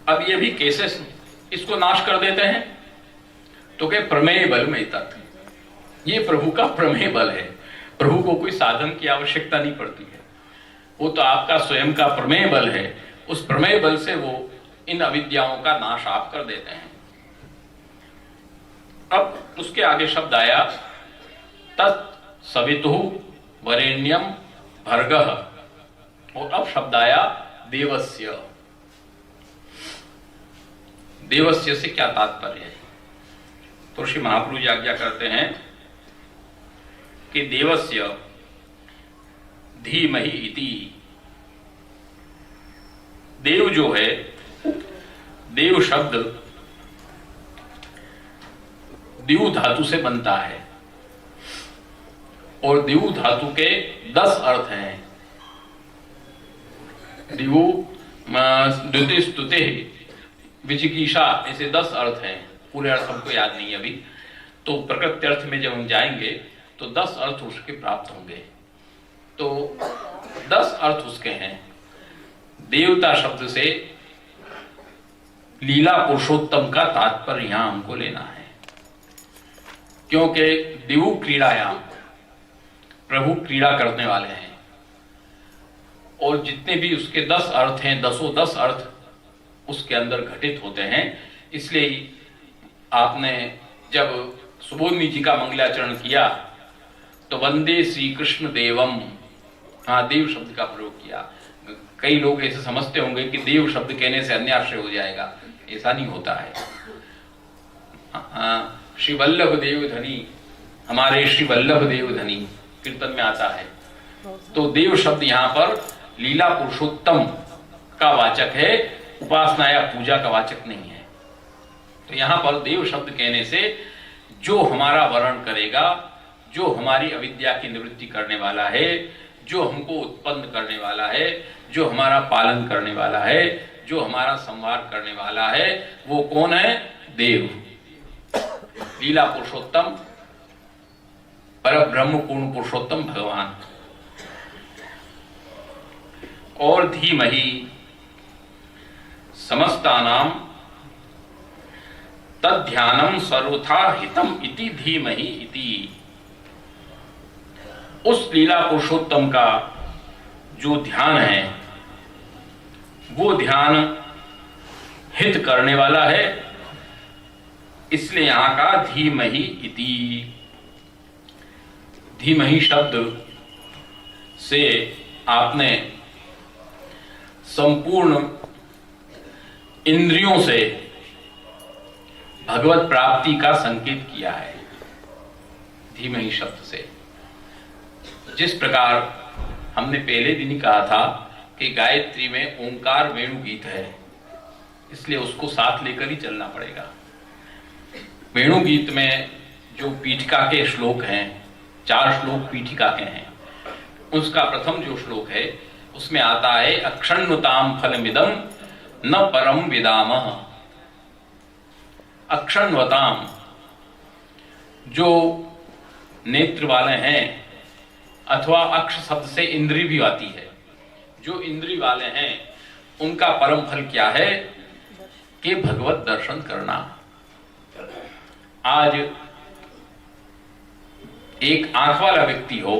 अब ये भी कैसे इसको नाश कर देते हैं? तो क्या प्रमेय बल में तत्व, ये प्रभु का प्रमेय बल है। प्रभु को कोई साधन की आवश्यकता नहीं पड़ती है, वो तो आपका स्वयं का प्रमेय बल है। उस प्रमेय बल से वो इन अविद्याओं का नाश आप कर देते हैं। अब उसके आगे शब्द आया तत् सवितु वरेण्यम भर्गः, और अब शब्द आया देवस्य। देवस्य से क्या तात्पर्य है? तो श्री महाप्रभु जी आज्ञा करते हैं कि देवस्य धीमहि इति। देव जो है, देव शब्द दिव धातु से बनता है, और दिव धातु के 10 अर्थ हैं। दिवु द्वितीय स्तुते, विचिकीषा, ऐसे 10 अर्थ हैं। पूरे अर्थ हमको याद नहीं अभी, तो प्रकृति अर्थ में जब हम जाएंगे तो 10 अर्थ उसके प्राप्त होंगे। तो 10 अर्थ उसके हैं। देवता शब्द से लीला पुरुषोत्तम का तात्पर्य यहां हमको लेना है, क्योंकि दिवु क्रीड़ायाम, प्रभु क्रीड़ा करने वाले हैं, और जितने भी उसके 10 अर्थ हैं, 10 अर्थ उसके अंदर घटित होते हैं। इसलिए आपने जब सुबोधनी जी का मंगलाचरण किया तो वंदे श्री कृष्ण देवम, हाँ, देव शब्द का प्रयोग किया। कई लोग ऐसे समझते होंगे कि देव शब्द कहने से अन्याश्रय हो जाएगा, ऐसा नहीं होता है। श्री वल्लभ देव धनी, हमारे श्री वल्लभ देव धनी कीर्तन में आता है। तो देव शब्द यहां पर लीला पुरुषोत्तम का वाचक है, उपासना या पूजा का वाचक नहीं है। तो यहां पर देव शब्द कहने से जो हमारा वर्ण करेगा, जो हमारी अविद्या की निवृत्ति करने वाला है, जो हमको उत्पन्न करने वाला है, जो हमारा पालन करने वाला है, जो हमारा संवार करने वाला है, वो कौन है? देव, लीला पुरुषोत्तम, परब्रह्म पूर्ण पुरुषोत्तम भगवान। और धीमहि समस्तानाम तद्ध्यानम सर्वथा हितम इति धीमहि इति। उस लीला पुरुषोत्तम का जो ध्यान है वो ध्यान हित करने वाला है, इसलिए यहां का धीमहि इति। धीमहि शब्द से आपने संपूर्ण इंद्रियों से भगवत प्राप्ति का संकेत किया है। धीमहि शब्द से, जिस प्रकार हमने पहले दिन ही कहा था कि गायत्री में ओंकार वेणु गीत है, इसलिए उसको साथ लेकर ही चलना पड़ेगा। वेणु गीत में जो पीठिका के श्लोक हैं, 4 श्लोक पीठिका के हैं, उसका प्रथम जो श्लोक है उसमें आता है अक्षण्वताम फलमिदम न परम विदामः। अक्षण्वताम, जो नेत्र वाले हैं, अथवा अक्ष शब्द से इंद्री भी आती है, जो इंद्री वाले हैं उनका परम फल क्या है कि भगवत दर्शन करना। आज एक आंख वाला व्यक्ति हो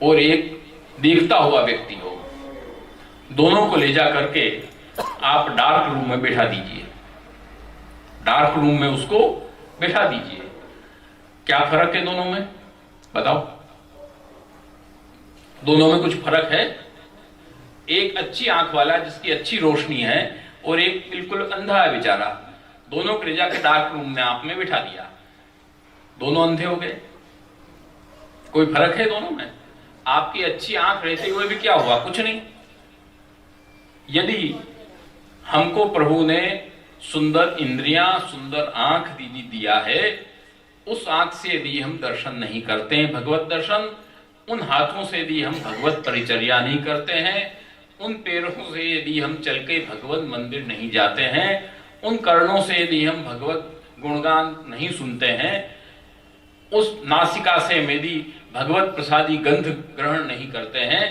और एक देखता हुआ व्यक्ति हो, दोनों को ले जा करके आप डार्क रूम में बैठा दीजिए, डार्क रूम में उसको बैठा दीजिए, क्या फर्क है दोनों में? बताओ, दोनों में कुछ फर्क है? एक अच्छी आंख वाला जिसकी अच्छी रोशनी है और एक बिल्कुल अंधा है बेचारा, दोनों को ले जाकर डार्क रूम में आप में बिठा दिया, दोनों अंधे हो गए। कोई फर्क है दोनों में? आपकी अच्छी आंख रहते हुए भी क्या हुआ? कुछ नहीं। यदि हमको प्रभु ने सुंदर इंद्रियां, सुंदर आंख दिया है, उस आंख से यदि हम दर्शन नहीं करते हैं भगवत दर्शन, उन हाथों से यदि हम भगवत परिचर्या नहीं करते हैं, उन पैरों से यदि हम चल के भगवत मंदिर नहीं जाते हैं, उन कर्णों से यदि हम भगवत गुणगान नहीं सुनते हैं, उस नासिका से यदि भगवत प्रसादी गंध ग्रहण नहीं करते हैं,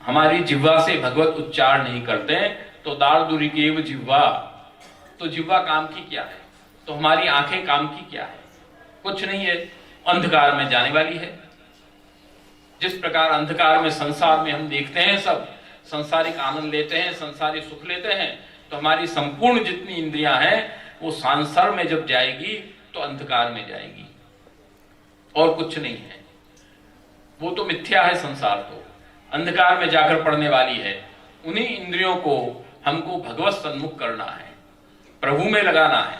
हमारी जिह्वा से भगवत उच्चार नहीं करते हैं, तो दारदुरी केव जिह्वा, तो जिह्वा काम की क्या है? तो हमारी आंखें काम की क्या है? कुछ नहीं है, अंधकार में जाने वाली है। जिस प्रकार अंधकार में संसार में हम देखते हैं, सब संसारिक आनंद लेते हैं, संसारिक सुख लेते हैं, तो हमारी संपूर्ण जितनी इंद्रियां हैं वो सांसार में जब जाएगी तो अंधकार में जाएगी, और कुछ नहीं है। वो तो मिथ्या है, संसार तो अंधकार में जाकर पड़ने वाली है। उन्हीं इंद्रियों को हमको भगवत सन्मुख करना है, प्रभु में लगाना है।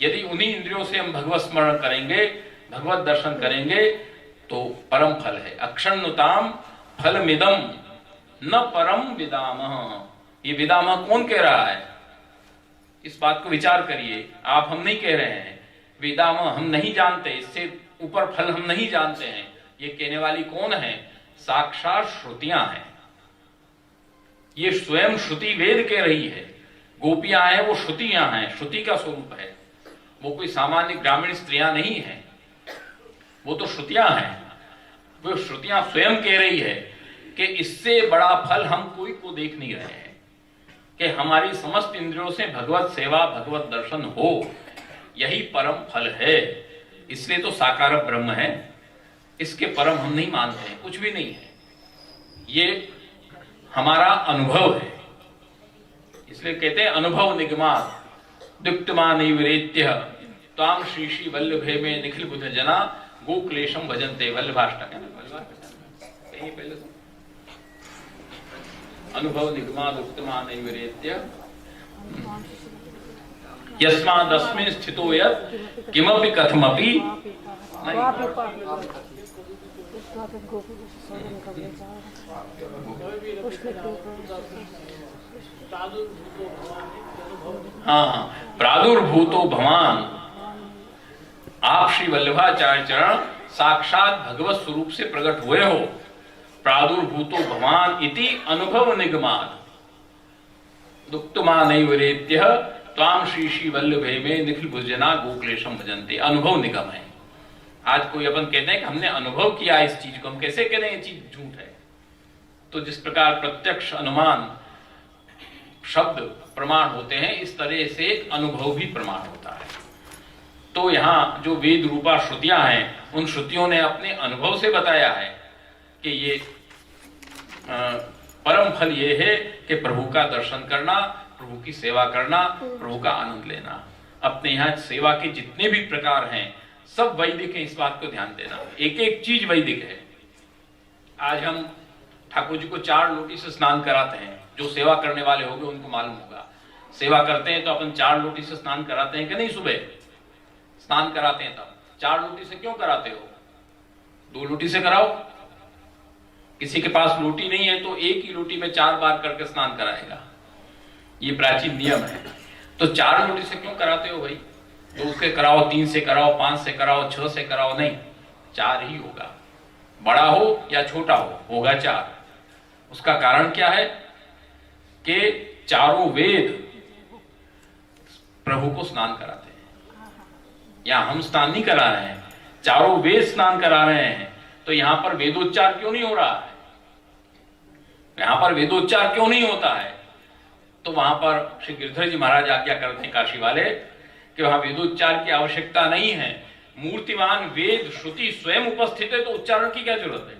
यदि उन्हीं इंद्रियों से हम भगवत स्मरण करेंगे, भगवत दर्शन करेंगे, तो परम फल है। अक्षण्णुताम फलमिदम न परम विदामः। ये विदामः कौन कह रहा है? इस बात को विचार करिए। आप, हम नहीं कह रहे हैं। विदामः हम नहीं जानते, इससे ऊपर फल हम नहीं जानते हैं। ये कहने वाली कौन है? साक्षात श्रुतियां हैं। ये स्वयं श्रुति वेद कह रही है गोपियां हैं वो श्रुतियां हैं, श्रुति का स्वरूप है, वो कोई सामान्य ग्रामीण स्त्रियां नहीं है, वो तो श्रुतियां हैं। वो श्रुतियां स्वयं कह रही है कि इससे बड़ा फल हम कोई को देख नहीं रहे हैं कि हमारी समस्त इंद्रियों से भगवत सेवा भगवत दर्शन हो, यही परम फल है। इसलिए तो साकार ब्रह्म है, इसके परम हम नहीं मानते हैं, कुछ भी नहीं है, ये हमारा अनुभव है। इसलिए कहते हैं अनुभव निगमात् दुक्तमानैवरेत्य त्वां श्रीशी वल्लभे में निखिल बुध जना गोक्लेशम भजन्ते। वल्लभाष्टक है ना, कहीं पहले अनुभव निगमात् दुक्तमानैवरेत्य यस्मादस्मिन् स्थितो यत् किमपि कथमपि हाँ, प्रादुर्भूतो भवान, आप श्री वल्लभाचार्य चरण साक्षात भगवत स्वरूप से प्रकट हुए हो। प्रादुर्भूतो भवान इति अनुभव निगमात् दुक्तमानैवरेत्य त्वां श्री वल्लभे में निखिल भुजना गोक्लेशम भजन्ते। अनुभव निगम है। आज कोई अपन कहते हैं कि हमने अनुभव किया इस चीज को, हम कैसे कह रहे हैं ये चीज झूठ है। तो जिस प्रकार प्रत्यक्ष अनुमान शब्द प्रमाण होते हैं, इस तरह से एक अनुभव भी प्रमाण होता है। तो यहाँ जो वेद रूपा श्रुतियां हैं, उन श्रुतियों ने अपने अनुभव से बताया है कि ये परम फल ये है कि प्रभु का दर्शन करना, प्रभु की सेवा करना, प्रभु का आनंद लेना। अपने यहाँ सेवा के जितने भी प्रकार हैं सब वैदिक है, इस बात को ध्यान देना, एक एक चीज वैदिक है। आज हम ठाकुर जी को 4 लोटी से स्नान कराते हैं, जो सेवा करने वाले होंगे उनको मालूम होगा। सेवा करते हैं तो अपन 4 लोटी से स्नान कराते हैं कि नहीं? सुबह स्नान कराते हैं तब 4 लोटी से क्यों कराते हो? 2 लोटी से कराओ। किसी के पास लोटी नहीं है तो एक ही लोटी में 4 बार करके स्नान कराएगा, ये प्राचीन नियम है। तो 4 लोटी से क्यों कराते हो भाई? 2 से कराओ, 3 से कराओ, 5 से कराओ, 6 से कराओ, नहीं, 4 ही होगा। बड़ा हो या छोटा हो, होगा 4। उसका कारण क्या है कि चारों वेद प्रभु को स्नान कराते हैं। या हम स्नान नहीं करा रहे हैं, चारों वेद स्नान करा रहे हैं। तो यहां पर वेदोच्चार क्यों नहीं हो रहा है? यहां पर वेदोच्चार क्यों नहीं होता है? तो वहां पर श्री गिरधर जी महाराज आज्ञा करते हैं काशी वाले कि वहां वेदोच्चार की आवश्यकता नहीं है। मूर्तिमान वेद श्रुति स्वयं उपस्थित है तो उच्चारण की क्या जरूरत है?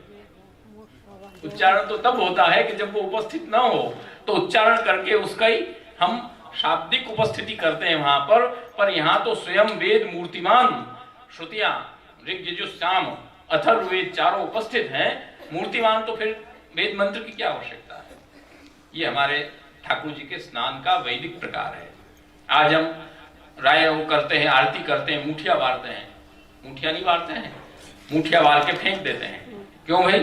उच्चारण तो तब होता है कि जब वो उपस्थित ना हो, तो उच्चारण करके उसका ही हम शाब्दिक उपस्थिति करते हैं वहां पर यहां तो स्वयं वेद मूर्तिमान श्रुतियां ऋग यजुः साम अथर्ववेद चारों उपस्थित हैं। मूर्तिमान तो फिर वेद मंत्र की क्या आवश्यकता है? ये हमारे ठाकुर जी के स्नान का वैदिक प्रकार है। आज हम राय वो करते हैं, आरती करते हैं, मुठिया बारते हैं। मुठिया नहीं बारते हैं, मुठिया बार के फेंक देते हैं। क्यों भाई?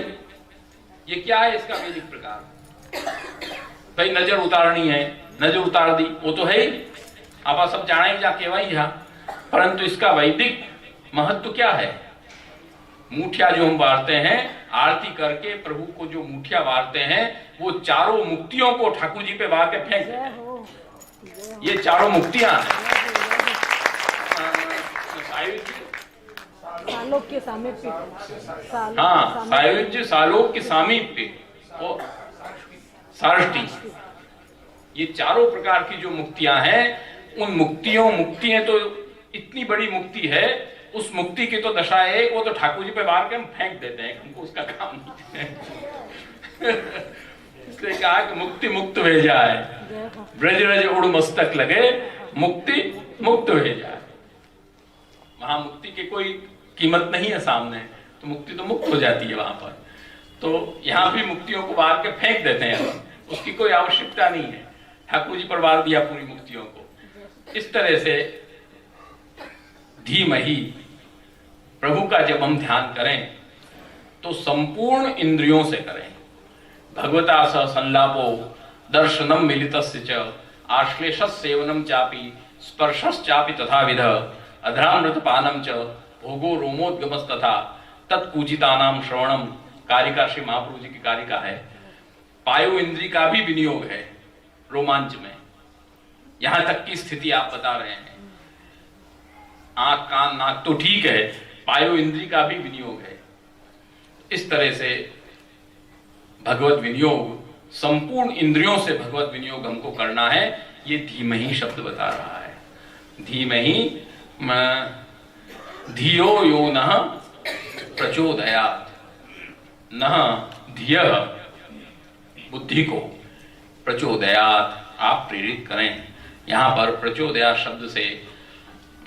ये क्या है इसका वैदिक प्रकार? भाई नजर उतारनी है, नजर उतार दी, वो तो है ही, आप सब जाना ही जा केवाई जा। परंतु इसका वैदिक महत्व क्या है? मुठिया जो हम बारते हैं, आरती करके प्रभु को जो मुठिया बारते हैं, वो चारों मुक्तियों को ठाकुर जी पे बार के फेंक देते हैं। ये चारों मुक्तियां सालोक्य सामीप्य, हाँ, सायुज्य सालोक्य सामीप्य और साष्टी, ये चारों प्रकार की जो मुक्तियां हैं, उन मुक्तियां तो इतनी बड़ी मुक्ति है, उस मुक्ति की तो दशा है, वो तो ठाकुर जी पे बार के हम फेंक देते हैं, हमको उसका काम नहीं है। इसलिए कहा कि मुक्ति मुक्त हो जाए, ब्रज रज उड़ मस्तक लगे, मुक्ति मुक्त हो जाए। वहां मुक्ति की कोई कीमत नहीं है सामने, तो मुक्ति तो मुक्त हो जाती है वहां पर। तो यहाँ भी मुक्तियों को बार के फेंक देते हैं, उसकी कोई आवश्यकता नहीं है। ठाकुर जी पर बार दिया पूरी मुक्तियों को। इस तरह से धीमहि प्रभु का जब हम ध्यान करें तो संपूर्ण इंद्रियों से करें। भगवता सह संलापो दर्शनम मिलितस्य च आश्लेषस् सेवनम चापि स्पर्शश्चापि तथाविध अधरामृत पानम च भोगो रोमोद्गमस तथा तत्पूजितानाम श्रवणम। कारिका श्री महाप्रभु जी की कारिका है। पायु इंद्री का भी विनियोग है रोमांच में। यहां तक की स्थिति आप बता रहे हैं। आंख कान नाक तो ठीक है, पायो इंद्री का भी विनियोग है। इस तरह से भगवत विनियोग, संपूर्ण इंद्रियों से भगवत विनियोग हमको करना है। ये धीमहि शब्द बता रहा है। धीमहि धियो यो नः प्रचोदयात्, नः धियः बुद्धि को, प्रचोदयात् आप प्रेरित करें। यहां पर प्रचोदयात् शब्द से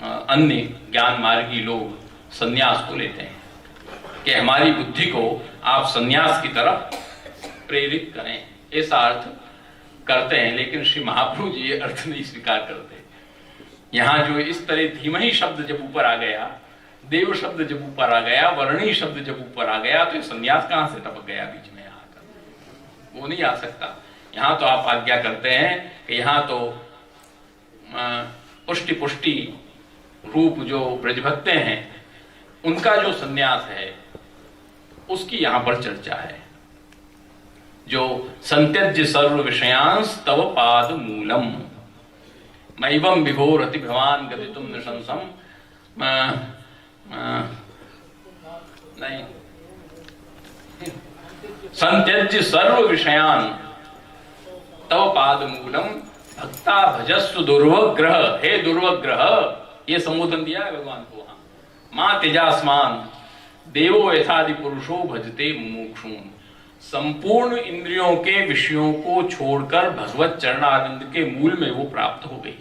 अन्य ज्ञान मार्गी लोग संन्यास को लेते हैं कि हमारी बुद्धि को आप संन्यास की तरफ प्रेरित करें, ऐसा अर्थ करते हैं। लेकिन श्री महाप्रभु जी ये अर्थ नहीं स्वीकार करते। यहां जो इस तरह धीमहि शब्द जब ऊपर आ गया, देव शब्द जब ऊपर आ गया, वर्णी शब्द जब ऊपर आ गया, तो संन्यास कहां से टपक गया बीच में आकर? वो नहीं आ सकता। यहां तो आप आज्ञा करते हैं कि यहां तो पुष्टि पुष्टि रूप जो ब्रजभक्ते हैं उनका जो संन्यास है उसकी यहां पर चर्चा है। जो संत्यज्य सर्व विषयांस तव पाद मूलम मैवम विभोर अति भवान गतितुम निशंसम, नहीं, संत्यज्य सर्व विषयान तव पाद मूलम भक्ता भजस्व दुर्वग्रह। हे दुर्वग्रह, ये संबोधन दिया है भगवान को वहां। मां तेजास्मान देवो यथादि पुरुषो भजते मुमुक्षून्। संपूर्ण इंद्रियों के विषयों को छोड़कर भगवत चरणारविंद के मूल में वो प्राप्त हो गई।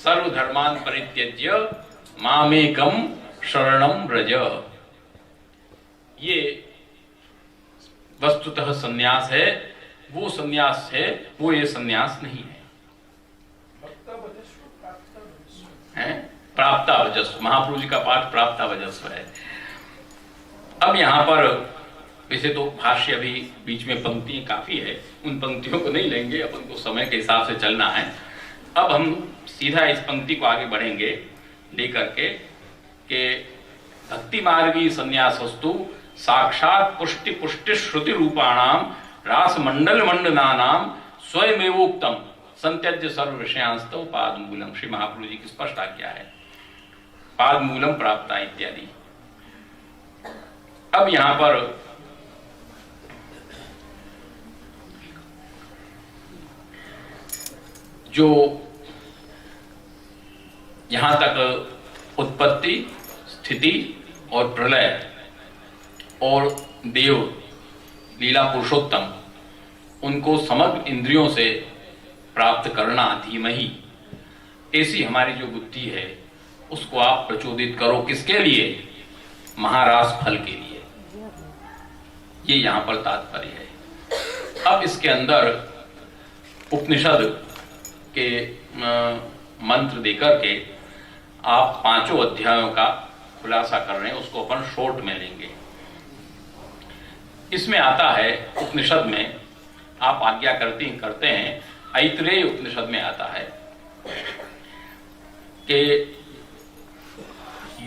सर्वधर्मान परित्यज्य मामेकम शरणम व्रज। ये वस्तुतः संन्यास है, वो संन्यास है, वो ये संन्यास नहीं है। प्राप्तावजस्व, महाप्रभु जी का पाठ प्राप्तावजस्व है। अब यहां पर वैसे तो भाष्य अभी बीच में पंक्तियां काफी है, उन पंक्तियों को नहीं लेंगे, अपन को समय के हिसाब से चलना है। अब हम सीधा इस पंक्ति को आगे बढ़ेंगे लेकर के भक्ति मार्गी संन्यासस्तु साक्षात पुष्टि पुष्टि श्रुति रूपाणाम रास मंडल मंडनानाम स्वयमेवोक्तम संत्यज्य सर्व विषयांस्तव पाद मूलम। श्री महाप्रभु जी की स्पष्ट आज्ञा है, पाद मूलम प्राप्ता इत्यादि। अब यहां पर जो यहां तक उत्पत्ति, स्थिति और प्रलय और देव लीला पुरुषोत्तम, उनको समग्र इंद्रियों से प्राप्त करना धीमहि, ऐसी हमारी जो बुद्धि है उसको आप प्रचोदित करो। किसके लिए? महारास फल के लिए। ये यहां पर तात्पर्य है। अब इसके अंदर उपनिषद के मंत्र देकर के आप 5 अध्यायों का खुलासा कर रहे हैं, उसको अपन शॉर्ट में लेंगे। इसमें आता है, उपनिषद में आप आज्ञा करते हैं, ऐतरेय उपनिषद में आता है कि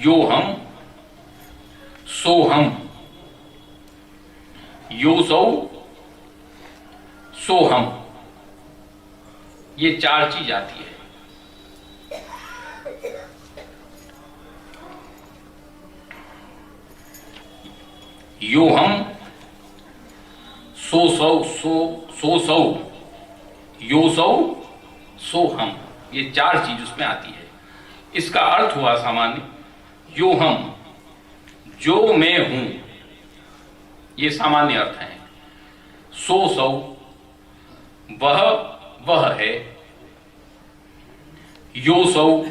यो हम सो हम, यो सौ सो हम, ये 4 चीज आती है। यो हम सो सौ सो सौ, यो सौ सो हम, ये 4 चीज उसमें आती है। इसका अर्थ हुआ सामान्य, यो हम, जो मैं हूं, ये सामान्य अर्थ है। सो सौ, वह है। यो सौ,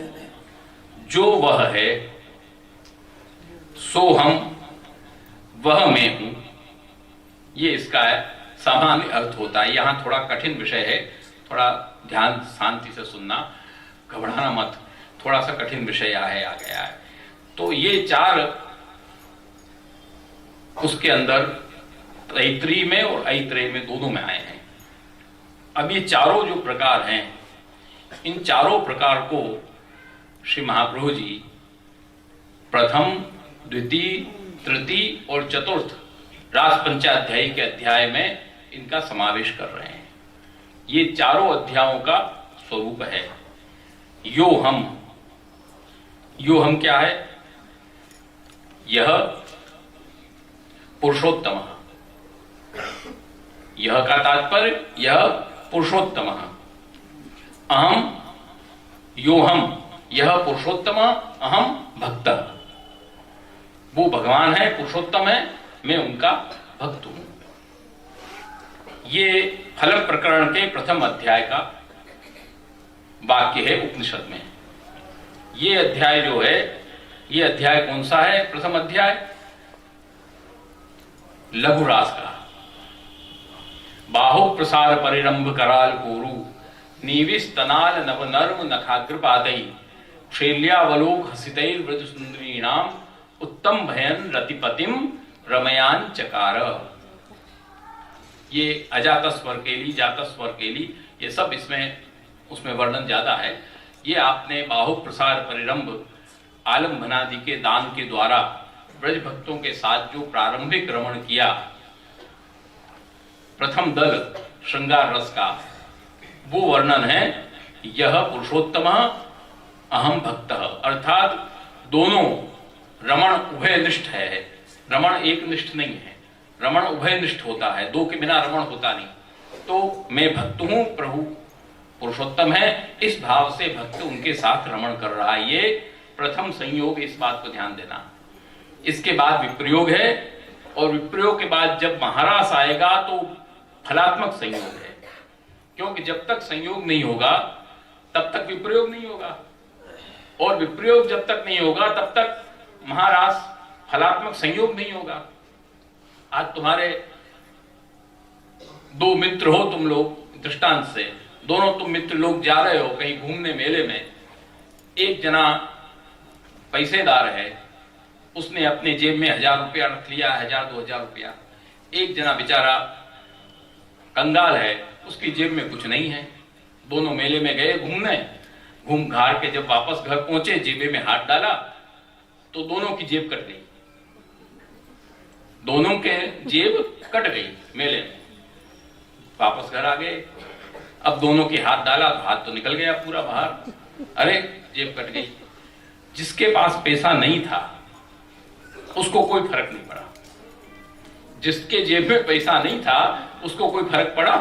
जो वह है। सो हम, वह मैं हूं। ये इसका सामान्य अर्थ होता है। यहां थोड़ा कठिन विषय है, थोड़ा ध्यान शांति से सुनना, घबराना मत, थोड़ा सा कठिन विषय आ गया है। तो ये 4 उसके अंदर ऐत्री में और ऐत्रेय में दोनों में आए हैं। अब ये चारों जो प्रकार हैं, इन चारों प्रकार को श्री महाप्रभु जी प्रथम, द्वितीय, तृतीय और चतुर्थ रास पंचाध्यायी के अध्याय में इनका समावेश कर रहे हैं। ये चारों अध्यायों का स्वरूप है। यो हम क्या है? यह पुरुषोत्तम। यह का तात्पर्य यह पुरुषोत्तम। अहम यो हम, यह पुरुषोत्तम, अहम भक्त। वो भगवान है, पुरुषोत्तम है, मैं उनका भक्त हूं। ये फल प्रकरण के प्रथम अध्याय का वाक्य है उपनिषद में। ये अध्याय जो है, ये अध्याय कौन सा है? प्रथम अध्याय लघु रास का। बाहु प्रसार परिरंभ कराल कोरु नीविस तनाल नव नर्म नखाग्रपादई शैल्यावलोक हसितैर व्रज सुंदरीणाम उत्तम भयन रतिपतिम रमयान चकार। ये अजात स्वर केली, जात स्वर केली, ये सब इसमें उसमें वर्णन ज्यादा है। ये आपने बाहु प्रसार परिरंभ आलम्भनादि के दान के द्वारा ब्रज भक्तों के साथ जो प्रारंभिक रमण किया, प्रथम दल श्रृंगार रस का, वो वर्णन है। यह पुरुषोत्तम अहम भक्त, अर्थात दोनों रमण उभयनिष्ठ है। रमण एक निष्ठ नहीं है, रमण उभयनिष्ठ होता है, दो के बिना रमण होता नहीं। तो मैं भक्त हूं, प्रभु पुरुषोत्तम है, इस भाव से भक्त उनके साथ रमण कर रहा है। ये प्रथम संयोग, इस बात को ध्यान देना। इसके बाद विप्रयोग है, और विप्रयोग के बाद जब महारास आएगा तो फलात्मक संयोग है, क्योंकि जब तक संयोग नहीं होगा तब तक विप्रयोग नहीं होगा, और विप्रयोग जब तक नहीं होगा तब तक महारास फलात्मक संयोग नहीं होगा। आज तुम्हारे दो मित्र हो तुम लोग, दृष्टांत से दोनों तुम मित्र लोग जा रहे हो कहीं घूमने मेले में। एक जना पैसेदार है, उसने अपने जेब में 1000 रुपया रख लिया, 1000-2000 रुपया। एक जना बेचारा कंगाल है, उसकी जेब में कुछ नहीं है। दोनों मेले में गए घूमने, घूम घार के जब वापस घर पहुंचे, जेबे में हाथ डाला तो दोनों की जेब कट गई। दोनों के जेब कट गई मेले में। वापस घर आ गए, अब दोनों के हाथ डाला तो हाथ तो निकल गया पूरा बाहर, अरे जेब कट गई। जिसके पास पैसा नहीं था उसको कोई फर्क नहीं पड़ा, जिसके जेब में पैसा नहीं था उसको कोई फर्क पड़ा?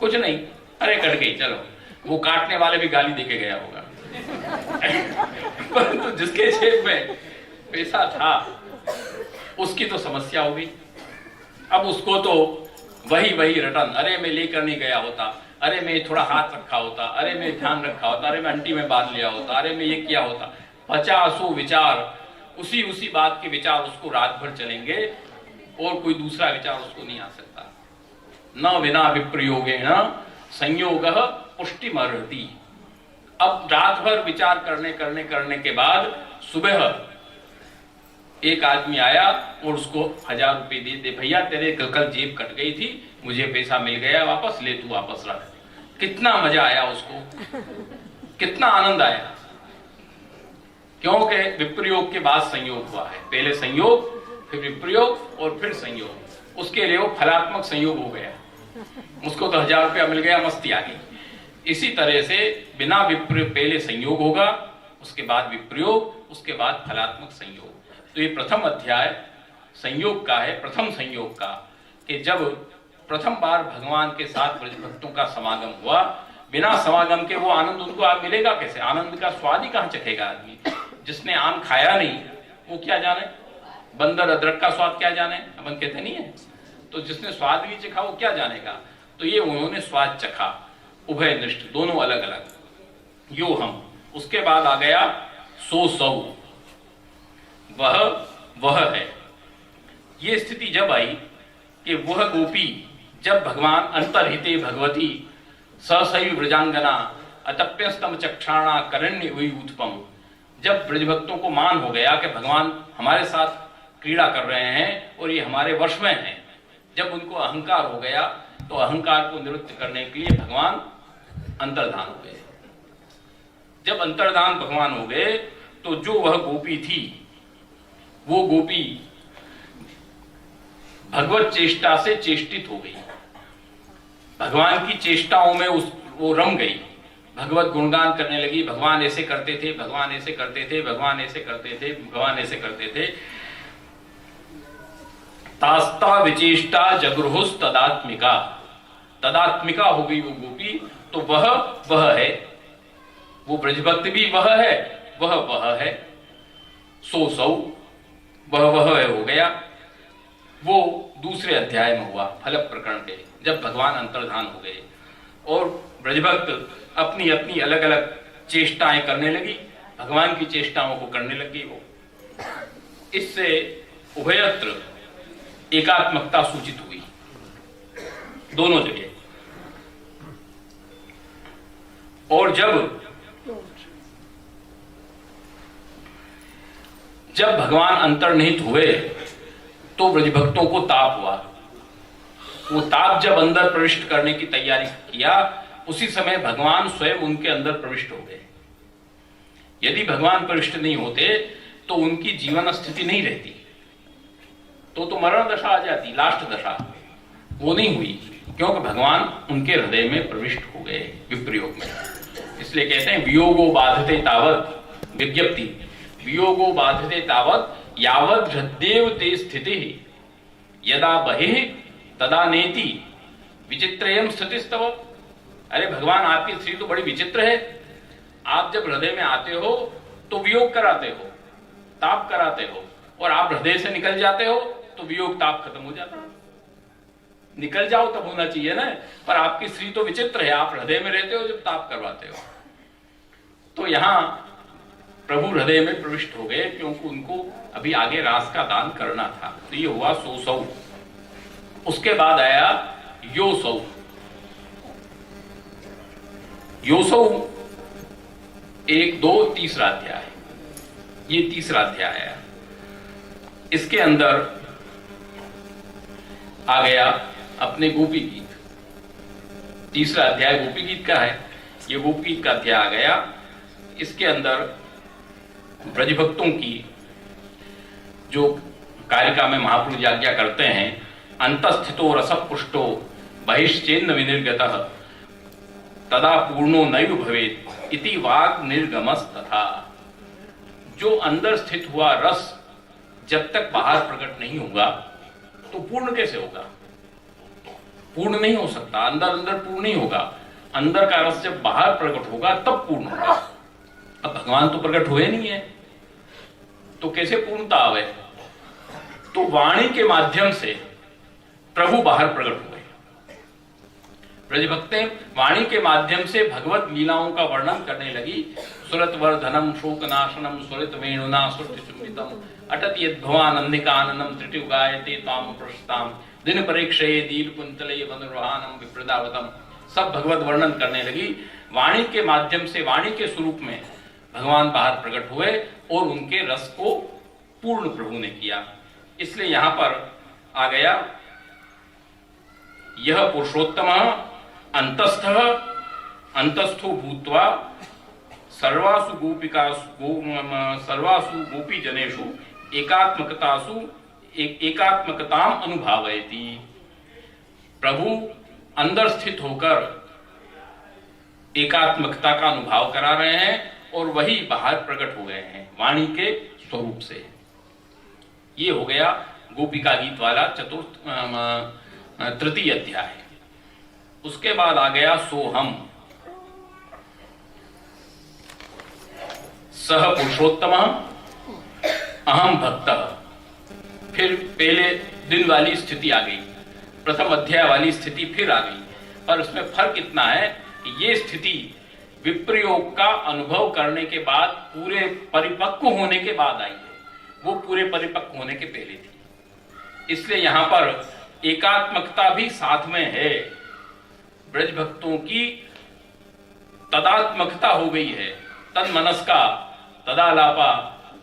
कुछ नहीं, अरे कट गई चलो। वो काटने वाले भी गाली देके गया होगा परंतु जिसके जेब में पैसा था उसकी तो समस्या हो गई। अब उसको तो वही रिटर्न, अरे मैं लेकर नहीं गया होता, अरे मैं थोड़ा हाथ रखा होता, अरे मैं ध्यान रखा होता, अरे मैं अंटी में बांध लिया होता, अरे मैं ये किया होता। 50 विचार, उसी बात के विचार उसको रात भर चलेंगे, और कोई दूसरा विचार उसको नहीं आ सकता। न विना विप्रयोगेण संयोग पुष्टिमर्हति। अब रात भर विचार करने के बाद सुबह एक आदमी आया और उसको 1000 रुपये दे भैया तेरे कल जेब कट गई थी, मुझे पैसा मिल गया वापस, ले तू वापस रख। कितना मजा आया उसको, कितना आनंद आया, क्योंकि विप्रयोग के बाद संयोग हुआ है। पहले संयोग, फिर विप्रयोग और फिर संयोग। उसके लिए वो फलात्मक संयोग हो गया, उसको तो 1000 रुपया मिल गया, मस्ती आ गई। इसी तरह से बिना विप्रयोग, पहले संयोग होगा, उसके बाद विप्रयोग, उसके बाद फलात्मक संयोग। तो ये प्रथम अध्याय संयोग का है, प्रथम संयोग का, कि जब प्रथम बार भगवान के साथ ब्रज भक्तों का समागम हुआ, बिना समागम के वो आनंद उनको आप मिलेगा कैसे? आनंद का स्वाद ही कहां चखेगा आदमी? जिसने आम खाया नहीं वो क्या जाने, बंदर अदरक का स्वाद क्या जाने, अपन कहते नहीं है। तो जिसने स्वाद नहीं चखा वो क्या जानेगा? तो ये उन्होंने स्वाद चखा, उभयनिष्ठ, दोनों अलग अलग। यो हम, उसके बाद आ गया सो सौ, वह है। ये स्थिति जब आई कि वह गोपी, जब भगवान अंतर्हिते भगवती ससैव व्रजांगना अतप्यस्तम चक्षाणा करण्य हुई उत्पम, जब ब्रजभक्तों को मान हो गया कि भगवान हमारे साथ क्रीड़ा कर रहे हैं और ये हमारे वश में हैं, जब उनको अहंकार हो गया तो अहंकार को निवृत्त करने के लिए भगवान अंतर्धान हो गए। जब अंतर्धान भगवान हो गए तो जो वह गोपी थी, वो गोपी भगवत चेष्टा से चेष्टित हो गई, भगवान की चेष्टाओं में वो रम गई, भगवत गुणगान करने लगी। भगवान ऐसे करते थे, भगवान ऐसे करते थे, भगवान ऐसे करते थे, भगवान ऐसे करते थे। तास्ता विचेष्टा जगृहुस तदात्मिका, तदात्मिका हो गई वो गोपी, तो वह है, वो ब्रजभक्त भी वह है, सो सौ वह है हो गया। वो दूसरे अध्याय में हुआ फल प्रकरण के, जब भगवान अंतर्धान हो गए और ब्रजभक्त अपनी अपनी अलग अलग चेष्टाएं करने लगी, भगवान की चेष्टाओं को करने लगी वो। इससे उभयत्र एकात्मकता सूचित हुई दोनों जगह। और जब भगवान अंतर्निहित हुए तो ब्रजभक्तों को ताप हुआ। वो ताप जब अंदर प्रविष्ट करने की तैयारी किया, उसी समय भगवान स्वयं उनके अंदर प्रविष्ट हो गए। यदि भगवान प्रविष्ट नहीं होते तो उनकी जीवन स्थिति नहीं रहती, तो मरण दशा आ जाती, लास्ट दशा। वो नहीं हुई क्योंकि भगवान उनके हृदय में प्रविष्ट हो गए विप्रयोग में। इसलिए कहते हैं वियोगो बाधते तावत विज्ञप्ति, वियोगो बाधते तावत यावत हृदयेव ते स्थिति यदा बहिः तदा नेति विचित्रयम स्थितिस्तव। अरे भगवान, आपकी स्थिति तो बड़ी विचित्र है। आप जब हृदय में आते हो तो वियोग कराते हो, ताप कराते हो, और आप हृदय से निकल जाते हो तो वियोग ताप खत्म हो जाता है। निकल जाओ तब होना चाहिए ना, पर आपकी स्त्री तो विचित्र है, आप हृदय में रहते हो जब ताप करवाते हो। तो यहां प्रभु हृदय में प्रविष्ट हो गए क्योंकि उनको अभी आगे रास का दान करना था। तो ये हुआ सो सौ। उसके बाद आया यो सौ। यो सौ 1, 2, तीसरा अध्याय। ये तीसरा अध्याय है। इसके अंदर आ गया अपने गोपी गीत। तीसरा अध्याय गोपी गीत का है। ये गोपी गीत का अध्याय आ गया। इसके अंदर ब्रजभक्तों की जो कारिका में महाप्रभु आज्ञा करते हैं, अंतस्थितो रसः पुष्टो बहिश्चेन्न विनिर्गतः तदा पूर्णो नैव भवेत् इति वाक् निर्गमस्तथा। जो अंदर स्थित हुआ रस जब तक बाहर प्रकट नहीं होगा तो पूर्ण कैसे होगा? पूर्ण नहीं हो सकता। अंदर अंदर पूर्ण नहीं होगा। अंदर का रस जब बाहर प्रकट होगा तब पूर्ण होगा। अब भगवान तो प्रकट हुए नहीं है तो कैसे पूर्णता आवे? तो वाणी के माध्यम से प्रभु बाहर प्रकट हुए। ब्रजभक्तें वाणी के माध्यम से भगवत लीलाओं का वर्णन करने लगी। सुरत वर्धनम शोकनाशनम सुरत वेणुना सुरति चुम्बितम अटत यद्भवानंदिकाननम त्रिटिव गायते ताम प्रशस्ताम दिन परीक्षये दील कुंतले वनुर्वाहनम विप्रदावतम। सब भगवत वर्णन करने लगी। वाणी के माध्यम से, वाणी के स्वरूप में भगवान बाहर प्रकट हुए और उनके रस को पूर्ण प्रभु ने किया। इसलिए यहां पर आ गया यह पुरुषोत्तम अंतस्थः अंतस्थो भूत्वा सर्वासु गोपी जनेषु एकात्मकताम अनुभावयति। प्रभु अंदर स्थित होकर एकात्मकता का अनुभव करा रहे हैं और वही बाहर प्रकट हो गए हैं वाणी के स्वरूप से। ये हो गया गोपिका गीत वाला तृतीय अध्याय। उसके बाद आ गया सोहम। सह पुरुषोत्तम अहम भक्त। फिर पहले दिन वाली स्थिति आ गई, प्रथम अध्याय वाली स्थिति फिर आ गई, पर उसमें फर्क इतना है कि ये स्थिति विप्रयोग का अनुभव करने के बाद, पूरे परिपक्व होने के बाद आई है। वो पूरे परिपक्व होने के पहले थी। इसलिए यहां पर एकात्मकता भी साथ में है। ब्रज भक्तों की तदात्मकता हो गई है। तद मनस्का तदालापा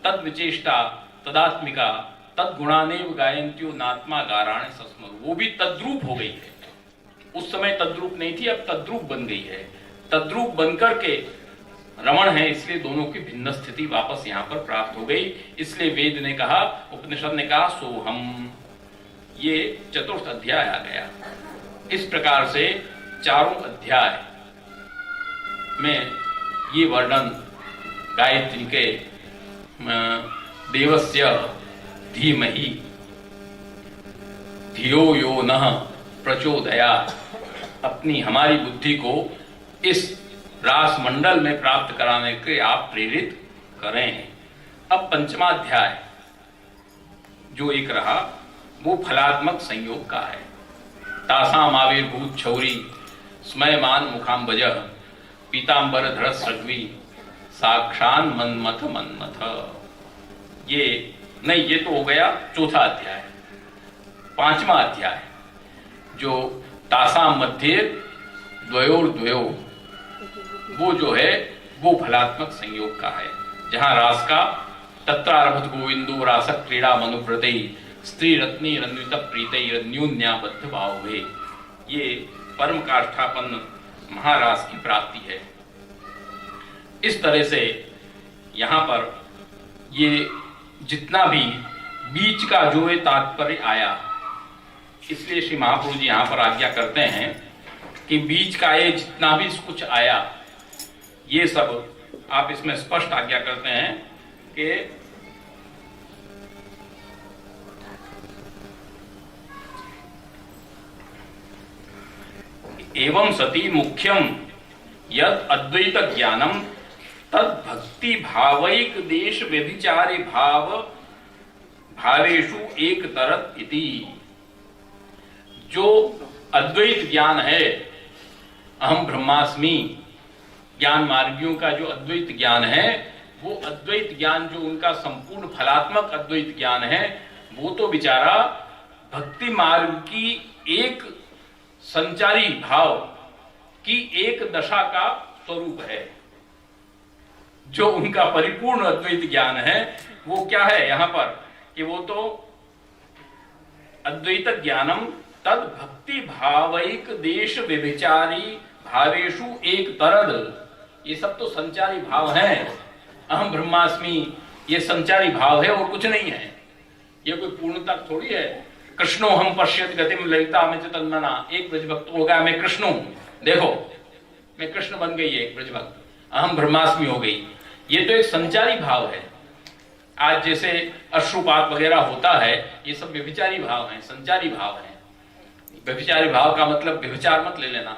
तद विचेष्टा तदात्मिका तद गुणानेव गायंत्यो नात्मा गाराणे सस्मरु। वो भी तद्रूप हो गई है। उस समय तद्रूप नहीं थी, अब तद्रूप बन गई है। तद्रूप बनकर के रमण है, इसलिए दोनों की भिन्न स्थिति वापस यहां पर प्राप्त हो गई। इसलिए वेद ने कहा, उपनिषद ने कहा सोहम। ये चतुर्थ अध्याय आ गया। इस प्रकार से चारों अध्याय में ये वर्णन गायत्री के देवस्य धीमहि धियो यो नः प्रचोदयात्, अपनी हमारी बुद्धि को इस रास मंडल में प्राप्त कराने के आप प्रेरित करें। अब पंचमाध्याय जो एक रहा वो फलात्मक संयोग का है। तासाम आविर्भूत छौरी स्मयमान मुखाम्बज पीतांबर धर सृग्वी साक्षान मन्मथ मन्मथ। ये नहीं, ये तो हो गया चौथा अध्याय। पांचवा अध्याय जो तासाम मध्य द्वयोर द्वयो, वो जो है वो फलात्मक संयोग का है, जहां रास का तत्रारभत गोविंदो रास क्रीड़ा मनुव्रते स्त्री रत्नी रन्वित प्रीत न्यून्याबद्ध भाव हुए। ये परम काष्ठापन्न महारास की प्राप्ति है। इस तरह से यहां पर ये जितना भी बीच का जो है तात्पर्य आया, इसलिए श्री महाप्रभु जी यहां पर आज्ञा करते हैं कि बीच का ये जितना भी कुछ आया, ये सब आप इसमें स्पष्ट आज्ञा करते हैं कि एवं सती मुख्यम यद अद्वैत ज्ञानम तद भक्ति भावैक देश व्यभिचारे भावेशु एक तरत इति। जो अद्वैत ज्ञान है, अहम ब्रह्मास्मि ज्ञान मार्गियों का जो अद्वैत ज्ञान है, वो अद्वैत ज्ञान जो उनका संपूर्ण फलात्मक अद्वैत ज्ञान है, वो तो बेचारा भक्ति मार्ग की एक संचारी भाव की एक दशा का स्वरूप है। जो उनका परिपूर्ण अद्वैत ज्ञान है वो क्या है यहां पर कि वो तो अद्वैत ज्ञानम तद भक्ति भावैक देश व्यभिचारी भावेशु एक तरद, ये सब तो संचारी भाव है। अहम ब्रह्मास्मि ये संचारी भाव है और कुछ नहीं है, ये कोई पूर्णता थोड़ी है। कृष्णो हम पश्यत गतिम ललिता में तन्मना, एक ब्रजभक्त हो गया मैं कृष्ण हूं, देखो मैं कृष्ण बन गई एक ब्रजभक्त, अहम ब्रह्मास्मि हो गई। ये तो एक संचारी भाव है। आज जैसे अश्रुपात वगैरह होता है, ये सब व्यभिचारी भाव है, संचारी भाव है। व्यभिचारी भाव का मतलब व्यभिचार मत ले लेना,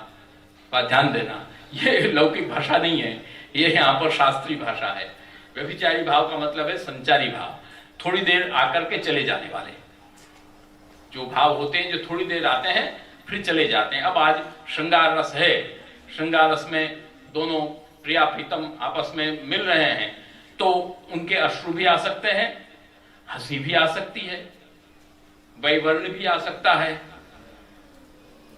बात ध्यान देना, ये लौकिक भाषा नहीं है, ये यहाँ पर शास्त्रीय भाषा है। व्यभिचारी भाव का मतलब है संचारी भाव, थोड़ी देर आकर के चले जाने वाले जो भाव होते हैं, जो थोड़ी देर आते हैं फिर चले जाते हैं। अब आज श्रृंगार रस है, श्रृंगार रस में दोनों प्रिया प्रीतम आपस में मिल रहे हैं, तो उनके अश्रु भी आ सकते हैं, हंसी भी आ सकती है, वैवर्ण भी आ सकता है,